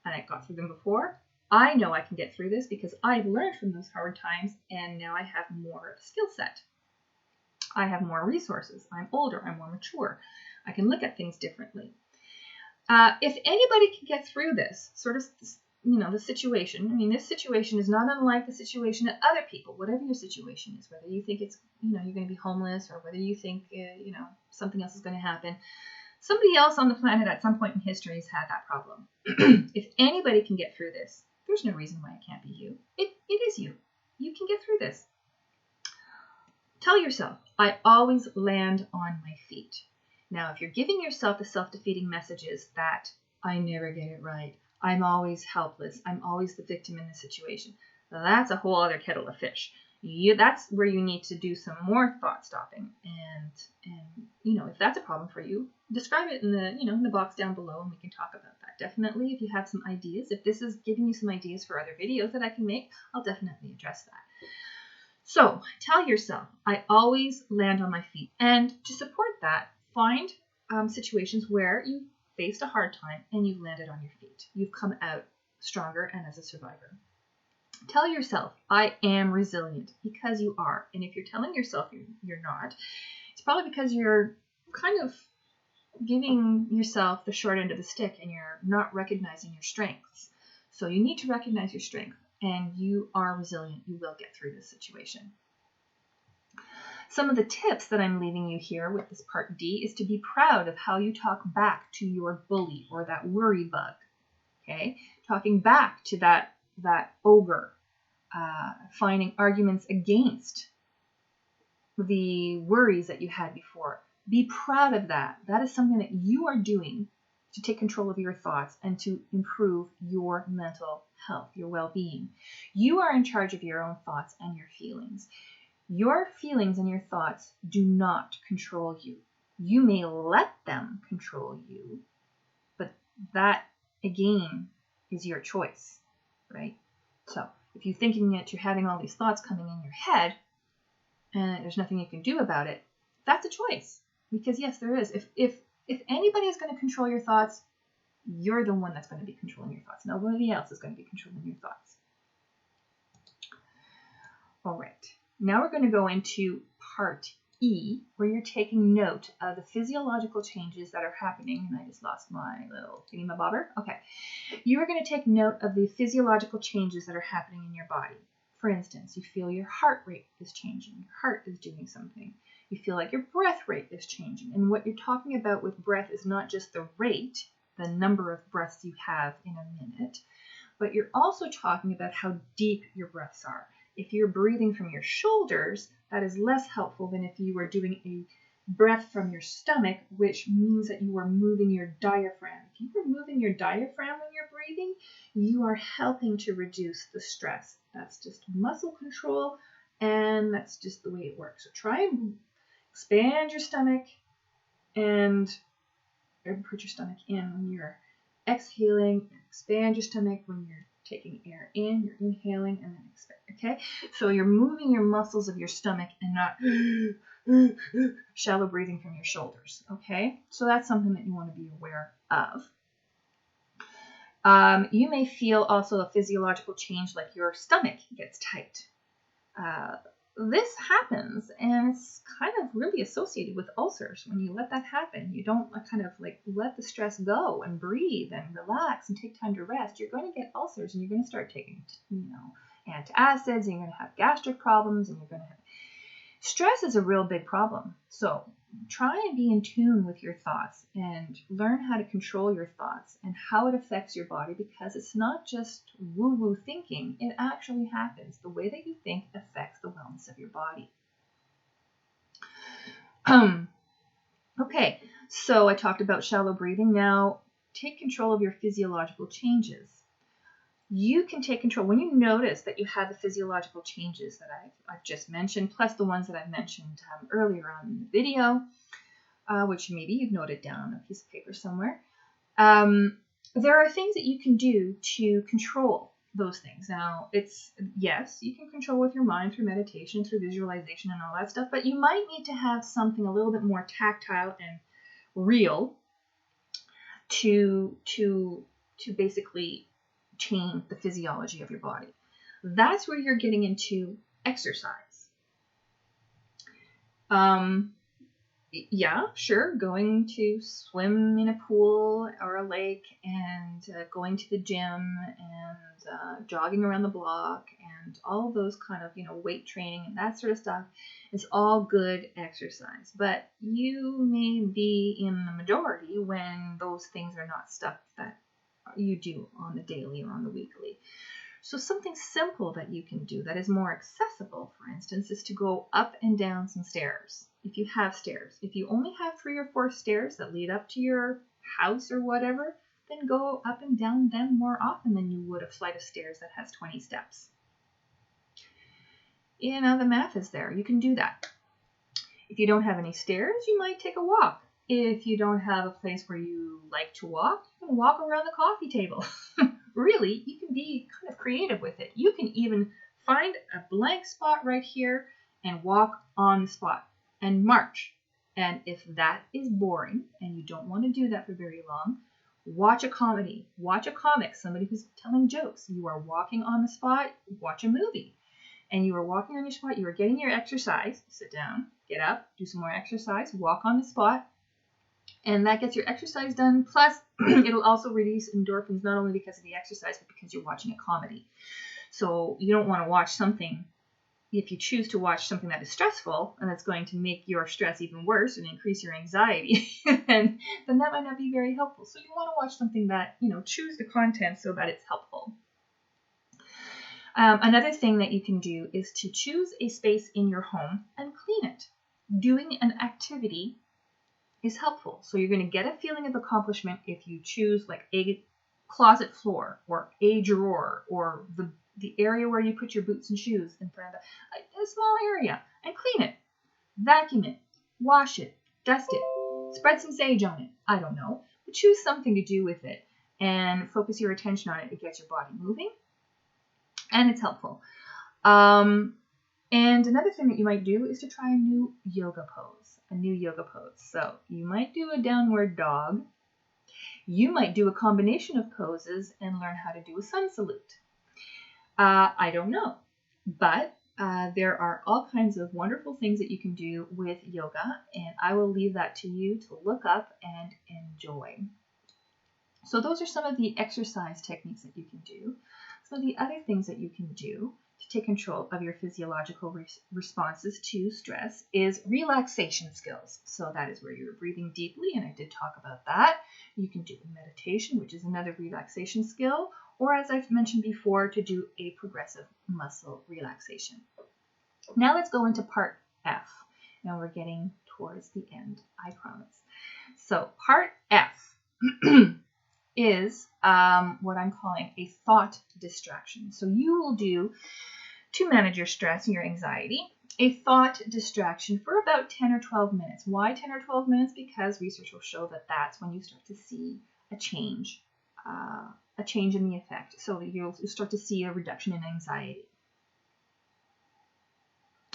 and I got through them before. I know I can get through this because I've learned from those hard times, and now I have more skill set. I have more resources. I'm older. I'm more mature. I can look at things differently. If anybody can get through this sort of, the situation, this situation is not unlike the situation of other people, whatever your situation is, whether you think it's, you're going to be homeless, or whether you think, something else is going to happen. Somebody else on the planet at some point in history has had that problem. If anybody can get through this, there's no reason why it can't be you. It is you. You can get through this. Tell yourself, I always land on my feet. Now, if you're giving yourself the self-defeating messages that I never get it right, I'm always helpless, I'm always the victim in this situation, that's a whole other kettle of fish. That's where you need to do some more thought stopping. And if that's a problem for you, describe it in the box down below, and we can talk about that. Definitely, if you have some ideas, if this is giving you some ideas for other videos that I can make, I'll definitely address that. So tell yourself, I always land on my feet. And to support that, find situations where you faced a hard time and you've landed on your feet. You've come out stronger and as a survivor. Tell yourself, I am resilient, because you are. And if you're telling yourself you're not, it's probably because you're kind of giving yourself the short end of the stick and you're not recognizing your strengths. So you need to recognize your strength, and you are resilient. You will get through this situation. Some of the tips that I'm leaving you here with this part D is to be proud of how you talk back to your bully or that worry bug. Okay? Talking back to that ogre. finding arguments against the worries that you had before. Be proud of that. That is something that you are doing to take control of your thoughts and to improve your mental health, your well-being. You are in charge of your own thoughts and your feelings. Your feelings and your thoughts do not control you. You may let them control you, but that, again, is your choice, right? So if you're thinking that you're having all these thoughts coming in your head and there's nothing you can do about it, that's a choice. Because yes, there is. If anybody is going to control your thoughts, you're the one that's going to be controlling your thoughts. Nobody else is going to be controlling your thoughts. All right. Now we're going to go into part E, where you're taking note of the physiological changes that are happening. And I just lost my little thingy-mabobber. Okay. You are going to take note of the physiological changes that are happening in your body. For instance, you feel your heart rate is changing. Your heart is doing something. You feel like your breath rate is changing. And what you're talking about with breath is not just the rate, the number of breaths you have in a minute, but you're also talking about how deep your breaths are. If you're breathing from your shoulders, that is less helpful than if you were doing a breath from your stomach, which means that you are moving your diaphragm. If you are moving your diaphragm when you're breathing, you are helping to reduce the stress. That's just muscle control, and that's just the way it works. So try and expand your stomach and put your stomach in when you're exhaling. Expand your stomach when you're taking air in. You're inhaling and then expand. Okay? So you're moving your muscles of your stomach and not shallow breathing from your shoulders. Okay? So that's something that you want to be aware of. You may feel also a physiological change like your stomach gets tight. This happens, and it's kind of really associated with ulcers. When you let that happen, you don't kind of like let the stress go and breathe and relax and take time to rest, you're going to get ulcers, and you're going to start taking, antacids, and you're going to have gastric problems, and you're going to have... Stress is a real big problem. So try and be in tune with your thoughts and learn how to control your thoughts and how it affects your body, because it's not just woo-woo thinking. It actually happens. The way that you think affects the wellness of your body. Okay, so I talked about shallow breathing. Now take control of your physiological changes. You can take control when you notice that you have the physiological changes that I've just mentioned, plus the ones that I've mentioned earlier on in the video, which maybe you've noted down on a piece of paper somewhere. There are things that you can do to control those things. Now, yes, you can control with your mind through meditation, through visualization and all that stuff, but you might need to have something a little bit more tactile and real to basically change the physiology of your body. That's where you're getting into exercise. Yeah, sure, going to swim in a pool or a lake and going to the gym and jogging around the block and all those kind of, weight training and that sort of stuff is all good exercise. But you may be in the majority when those things are not stuff that you do on the daily or on the weekly. So something simple that you can do that is more accessible, for instance, is to go up and down some stairs. If you have stairs, if you only have 3 or 4 stairs that lead up to your house or whatever, then go up and down them more often than you would a flight of stairs that has 20 steps. The math is there. You can do that. If you don't have any stairs, you might take a walk. If you don't have a place where you like to walk, you can walk around the coffee table. Really, you can be kind of creative with it. You can even find a blank spot right here and walk on the spot and march. And if that is boring and you don't want to do that for very long, watch a comedy, watch a comic, somebody who's telling jokes. You are walking on the spot, watch a movie. And you are walking on your spot, you are getting your exercise. Sit down, get up, do some more exercise, walk on the spot. And that gets your exercise done. Plus, it'll also release endorphins, not only because of the exercise, but because you're watching a comedy. So you don't want to watch something, if you choose to watch something that is stressful, and that's going to make your stress even worse and increase your anxiety, then that might not be very helpful. So you want to watch something that, choose the content so that it's helpful. Another thing that you can do is to choose a space in your home and clean it. Doing an activity is helpful. So you're going to get a feeling of accomplishment if you choose like a closet floor or a drawer or the area where you put your boots and shoes in front of a small area, and clean it, vacuum it, wash it, dust it, spread some sage on it. I don't know. But choose something to do with it and focus your attention on it. It gets your body moving and it's helpful. And another thing that you might do is to try a new yoga pose. So you might do a downward dog. You might do a combination of poses and learn how to do a sun salute. I don't know, but there are all kinds of wonderful things that you can do with yoga, and I will leave that to you to look up and enjoy. So those are some of the exercise techniques that you can do. Some of the other things that you can do to take control of your physiological responses to stress is relaxation skills. So that is where you're breathing deeply, and I did talk about that. You can do meditation, which is another relaxation skill, or as I've mentioned before, to do a progressive muscle relaxation. Now let's go into part F. Now we're getting towards the end, I promise. So part F is what I'm calling a thought distraction. So you will do, to manage your stress and your anxiety, a thought distraction for about 10 or 12 minutes. Why 10 or 12 minutes? Because research will show that that's when you start to see a change in the effect. So you'll start to see a reduction in anxiety.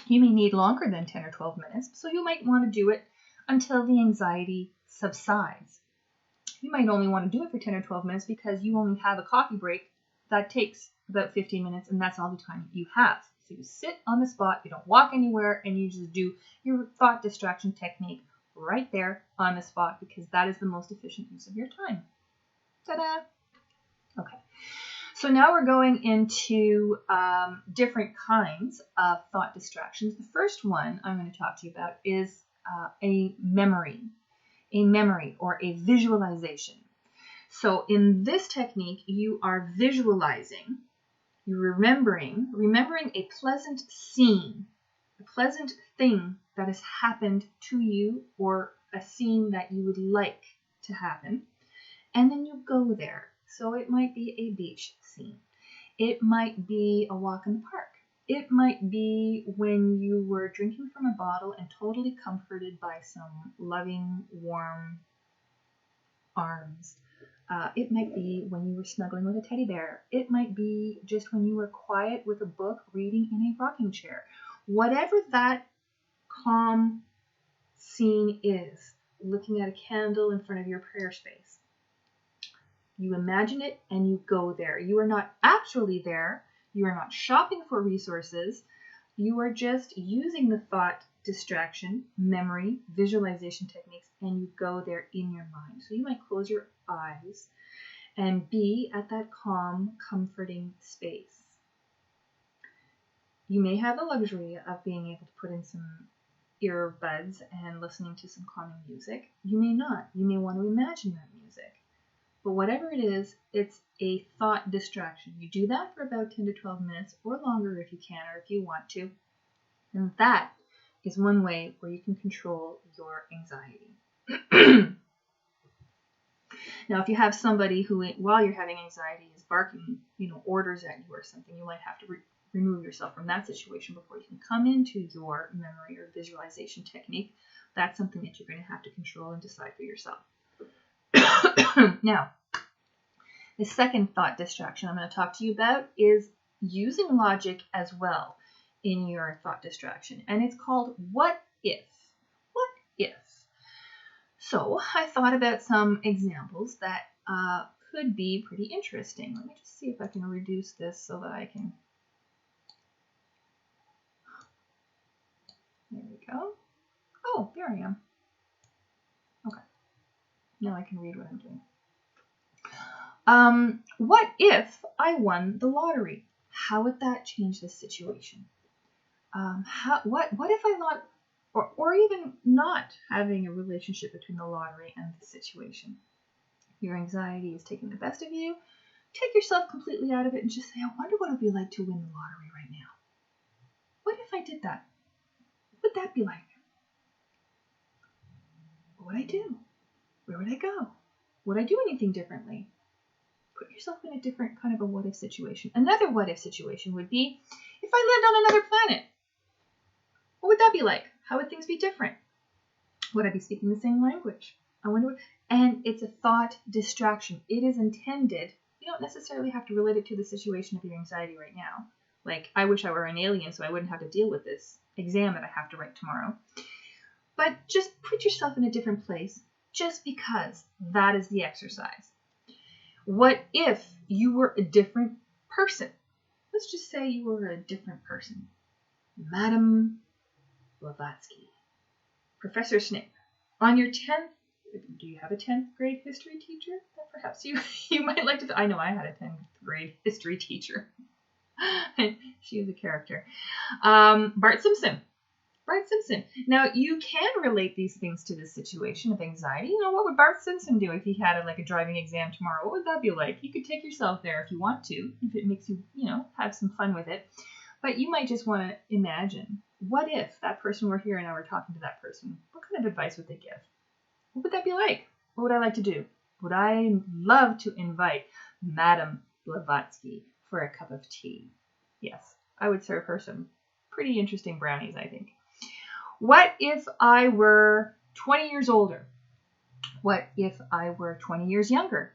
You may need longer than 10 or 12 minutes, so you might want to do it until the anxiety subsides. You might only want to do it for 10 or 12 minutes because you only have a coffee break that takes about 15 minutes, and that's all the time you have. So you sit on the spot, you don't walk anywhere, and you just do your thought distraction technique right there on the spot, because that is the most efficient use of your time. Ta-da! Okay, so now we're going into different kinds of thought distractions. The first one I'm going to talk to you about is a memory or a visualization. So in this technique, you are visualizing, you're remembering a pleasant scene, a pleasant thing that has happened to you, or a scene that you would like to happen, and then you go there. So it might be a beach scene. It might be a walk in the park. It might be when you were drinking from a bottle and totally comforted by some loving, warm arms. It might be when you were snuggling with a teddy bear. It might be just when you were quiet with a book reading in a rocking chair. Whatever that calm scene is, looking at a candle in front of your prayer space. You imagine it and you go there. You are not actually there. You are not shopping for resources. You are just using the thought distraction, memory, visualization techniques, and you go there in your mind. So you might close your eyes and be at that calm, comforting space. You may have the luxury of being able to put in some earbuds and listening to some calming music. You may not. You may want to imagine that music. But whatever it is, it's a thought distraction. You do that for about 10 to 12 minutes or longer if you can or if you want to. And that is one way where you can control your anxiety. Now, if you have somebody who, while you're having anxiety, is barking, orders at you or something, you might have to remove yourself from that situation before you can come into your memory or visualization technique. That's something that you're going to have to control and decide for yourself. Now, the second thought distraction I'm going to talk to you about is using logic as well in your thought distraction, and it's called what if. What if? So I thought about some examples that could be pretty interesting. Let me just see if I can reduce this so that I can. There we go. Oh, there I am. Okay. Now I can read what I'm doing. What if I won the lottery? How would that change the situation? What if I not, or even not having a relationship between the lottery and the situation? Your anxiety is taking the best of you. take yourself completely out of it and just say, I wonder what it would be like to win the lottery right now. What if I did that? What would that be like? What would I do? Where would I go? Would I do anything differently? Put yourself in a different kind of a what if situation. Another what if situation would be, if I lived on another planet, what would that be like? How would things be different? Would I be speaking the same language? I wonder what, and it's a thought distraction. It is intended. You don't necessarily have to relate it to the situation of your anxiety right now. Like, I wish I were an alien so I wouldn't have to deal with this exam that I have to write tomorrow. But just put yourself in a different place just because that is the exercise. What if you were a different person? Let's just say you were a different person. Madame Blavatsky. Professor Snape. On your 10th, do you have a 10th grade history teacher that perhaps you might like to? I know I had a 10th grade history teacher. She was a character. Bart Simpson. Bart Simpson. Now, you can relate these things to this situation of anxiety. You know, what would Bart Simpson do if he had a driving exam tomorrow? What would that be like? You could take yourself there if you want to, if it makes you, have some fun with it. But you might just want to imagine, what if that person were here and I were talking to that person? What kind of advice would they give? What would that be like? What would I like to do? Would I love to invite Madame Blavatsky for a cup of tea? Yes, I would serve her some pretty interesting brownies, I think. What if I were 20 years older? What if I were 20 years younger?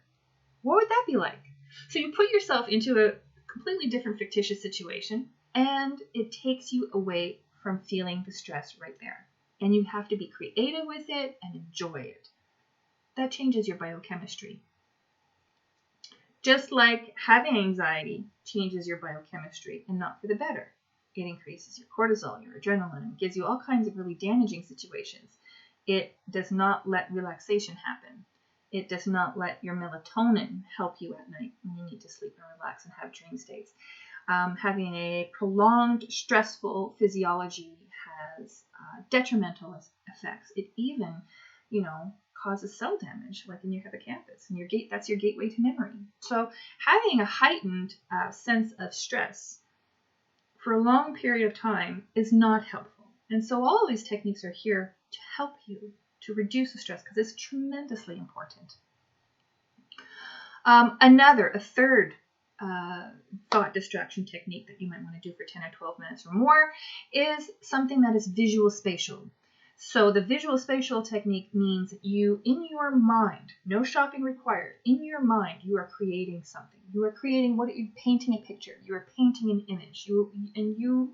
What would that be like? So you put yourself into a completely different fictitious situation, and it takes you away from feeling the stress right there. And you have to be creative with it and enjoy it. That changes your biochemistry. Just like having anxiety changes your biochemistry, and not for the better. It increases your cortisol, your adrenaline, and gives you all kinds of really damaging situations. It does not let relaxation happen. It does not let your melatonin help you at night when you need to sleep and relax and have dream states. Having a prolonged, stressful physiology has detrimental effects. It even, causes cell damage, like in your hippocampus, and that's your gateway to memory. So having a heightened sense of stress for a long period of time is not helpful. And so all of these techniques are here to help you to reduce the stress, because it's tremendously important. A third thought distraction technique that you might want to do for 10 or 12 minutes or more is something that is visual spatial. So the visual spatial technique means you, in your mind, no shopping required, in your mind, you are creating something. You are creating you're painting a picture. You are painting an image. You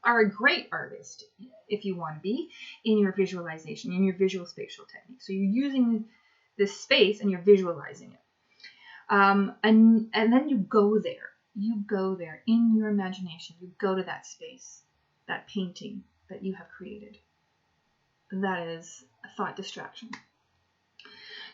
are a great artist, if you want to be, in your visualization, in your visual spatial technique. So you're using this space and you're visualizing it. And then you go there. You go there in your imagination. You go to that space, that painting that you have created. That is a thought distraction.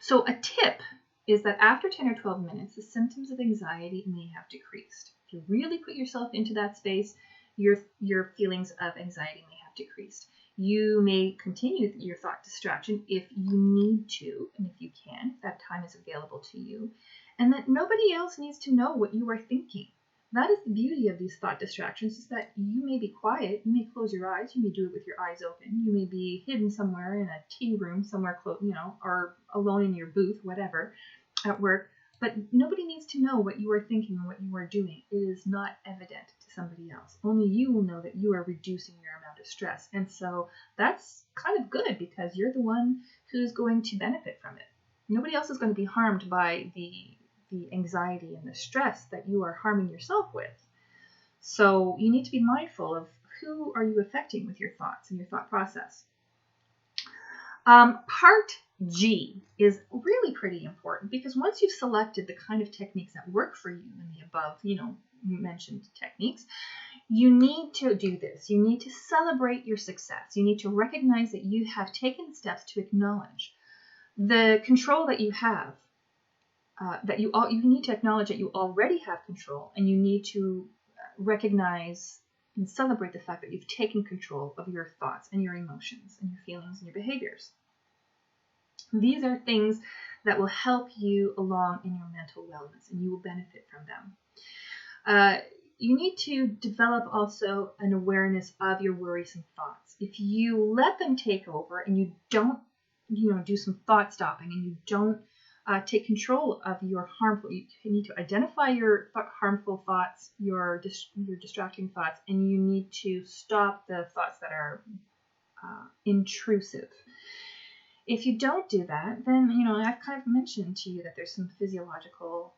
So a tip is that after 10 or 12 minutes, the symptoms of anxiety may have decreased. If you really put yourself into that space, your feelings of anxiety may have decreased. You may continue your thought distraction if you need to, and if you can, that time is available to you, and that nobody else needs to know what you are thinking. That is the beauty of these thought distractions, is that you may be quiet, you may close your eyes, you may do it with your eyes open, you may be hidden somewhere in a tea room, somewhere close, or alone in your booth, whatever, at work, but nobody needs to know what you are thinking and what you are doing. It is not evident to somebody else. Only you will know that you are reducing your amount of stress, and so that's kind of good, because you're the one who's going to benefit from it. Nobody else is going to be harmed by the anxiety and the stress that you are harming yourself with. So you need to be mindful of who are you affecting with your thoughts and your thought process. Part G is really pretty important, because once you've selected the kind of techniques that work for you in the above, mentioned techniques, you need to do this. You need to celebrate your success. You need to recognize that you have taken steps to acknowledge the control that you have. You need to acknowledge that you already have control, and you need to recognize and celebrate the fact that you've taken control of your thoughts and your emotions and your feelings and your behaviors. These are things that will help you along in your mental wellness, and you will benefit from them. You need to develop also an awareness of your worrisome thoughts. If you let them take over and you don't, do some thought stopping, and you don't take control of your harmful, you need to identify your harmful thoughts, your distracting thoughts, and you need to stop the thoughts that are intrusive. If you don't do that, then, I've kind of mentioned to you that there's some physiological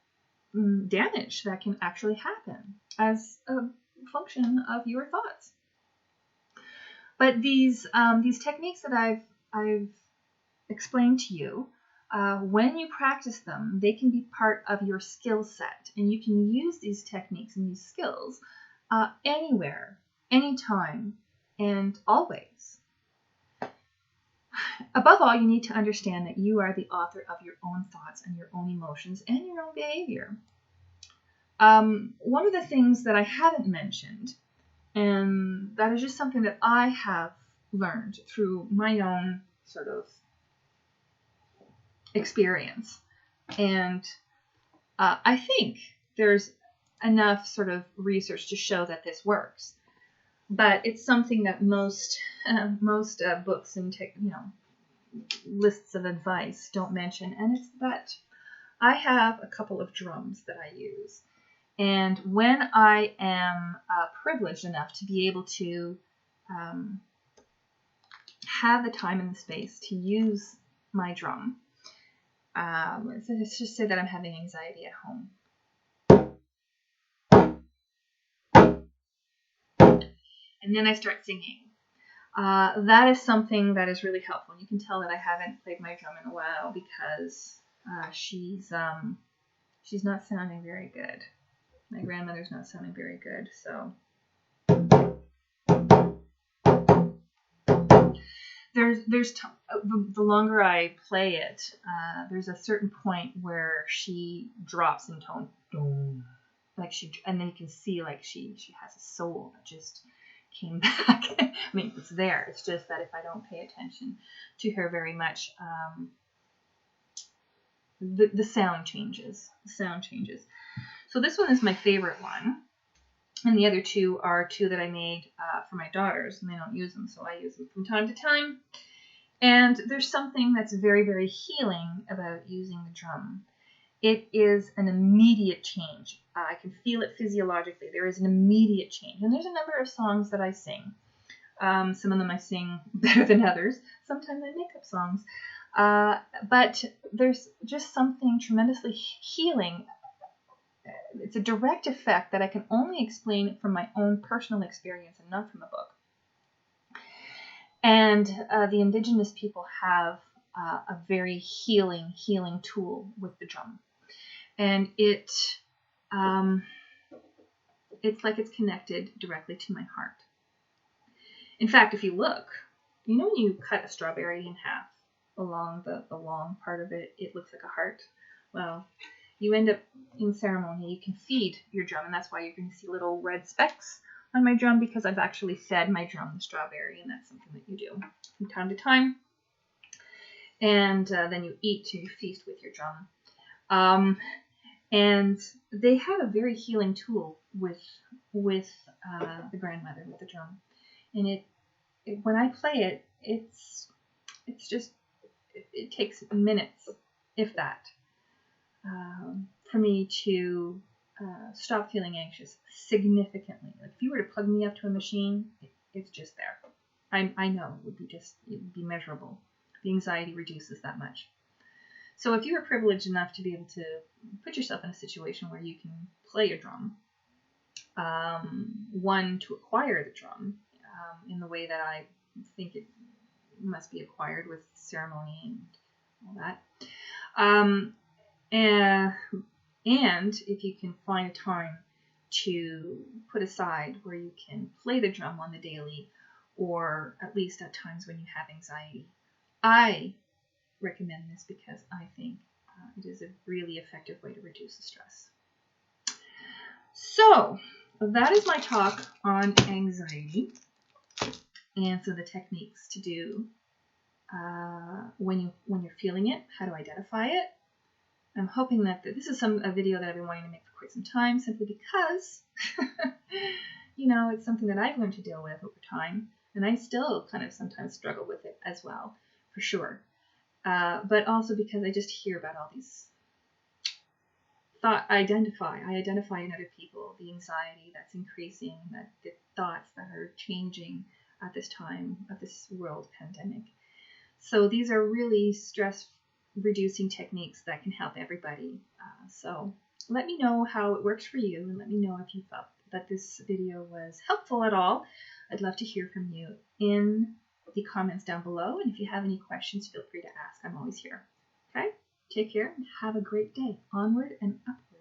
damage that can actually happen as a function of your thoughts. But these techniques that I've explained to you, when you practice them, they can be part of your skill set, and you can use these techniques and these skills anywhere, anytime, and always. Above all, you need to understand that you are the author of your own thoughts and your own emotions and your own behavior. One of the things that I haven't mentioned, and that is just something that I have learned through my own sort of experience, and I think there's enough sort of research to show that this works, but it's something that most books and lists of advice don't mention, and it's that I have a couple of drums that I use, and when I am privileged enough to be able to have the time and the space to use my drum, let's just say that I'm having anxiety at home, and then I start singing. That is something that is really helpful. You can tell that I haven't played my drum in a while because she's not sounding very good. My grandmother's not sounding very good, so the longer I play it, there's a certain point where she drops in tone, and then you can see like she has a soul that just came back. I mean, it's there. It's just that if I don't pay attention to her very much, the sound changes. The sound changes. So this one is my favorite one, and the other two are two that I made for my daughters, and they don't use them, so I use them from time to time. And there's something that's very, very healing about using the drum. It is an immediate change. I can feel it physiologically. There is an immediate change. And there's a number of songs that I sing. Some of them I sing better than others. Sometimes I make up songs. But there's just something tremendously healing. It's a direct effect that I can only explain from my own personal experience and not from a book. And the indigenous people have a very healing tool with the drum. And it's like it's connected directly to my heart. In fact, if you look, when you cut a strawberry in half along the long part of it, it looks like a heart. Well, you end up in ceremony, you can feed your drum, and that's why you're going to see little red specks on my drum, because I've actually fed my drum the strawberry, and that's something that you do from time to time. And then you eat to feast with your drum. And they have a very healing tool with the grandmother, with the drum. And it when I play it, it takes minutes, if that, for me to stop feeling anxious significantly. Like if you were to plug me up to a machine, it's just there. I know it would be measurable. The anxiety reduces that much. So if you are privileged enough to be able to put yourself in a situation where you can play a drum, one, to acquire the drum in the way that I think it must be acquired with ceremony and all that, and if you can find a time to put aside where you can play the drum on the daily, or at least at times when you have anxiety, I recommend this because I think it is a really effective way to reduce the stress. So that is my talk on anxiety and so the techniques to do when you're feeling it, how to identify it. I'm hoping that this is a video that I've been wanting to make for quite some time, simply because, it's something that I've learned to deal with over time, and I still kind of sometimes struggle with it as well, for sure. But also because I just hear about all these I identify in other people the anxiety that's increasing, the thoughts that are changing at this time of this world pandemic. So these are really stress reducing techniques that can help everybody. So let me know how it works for you, and let me know if you felt that this video was helpful at all. I'd love to hear from you in the comments down below, and if you have any questions, feel free to ask. I'm always here. Okay? Take care and have a great day. Onward and upward.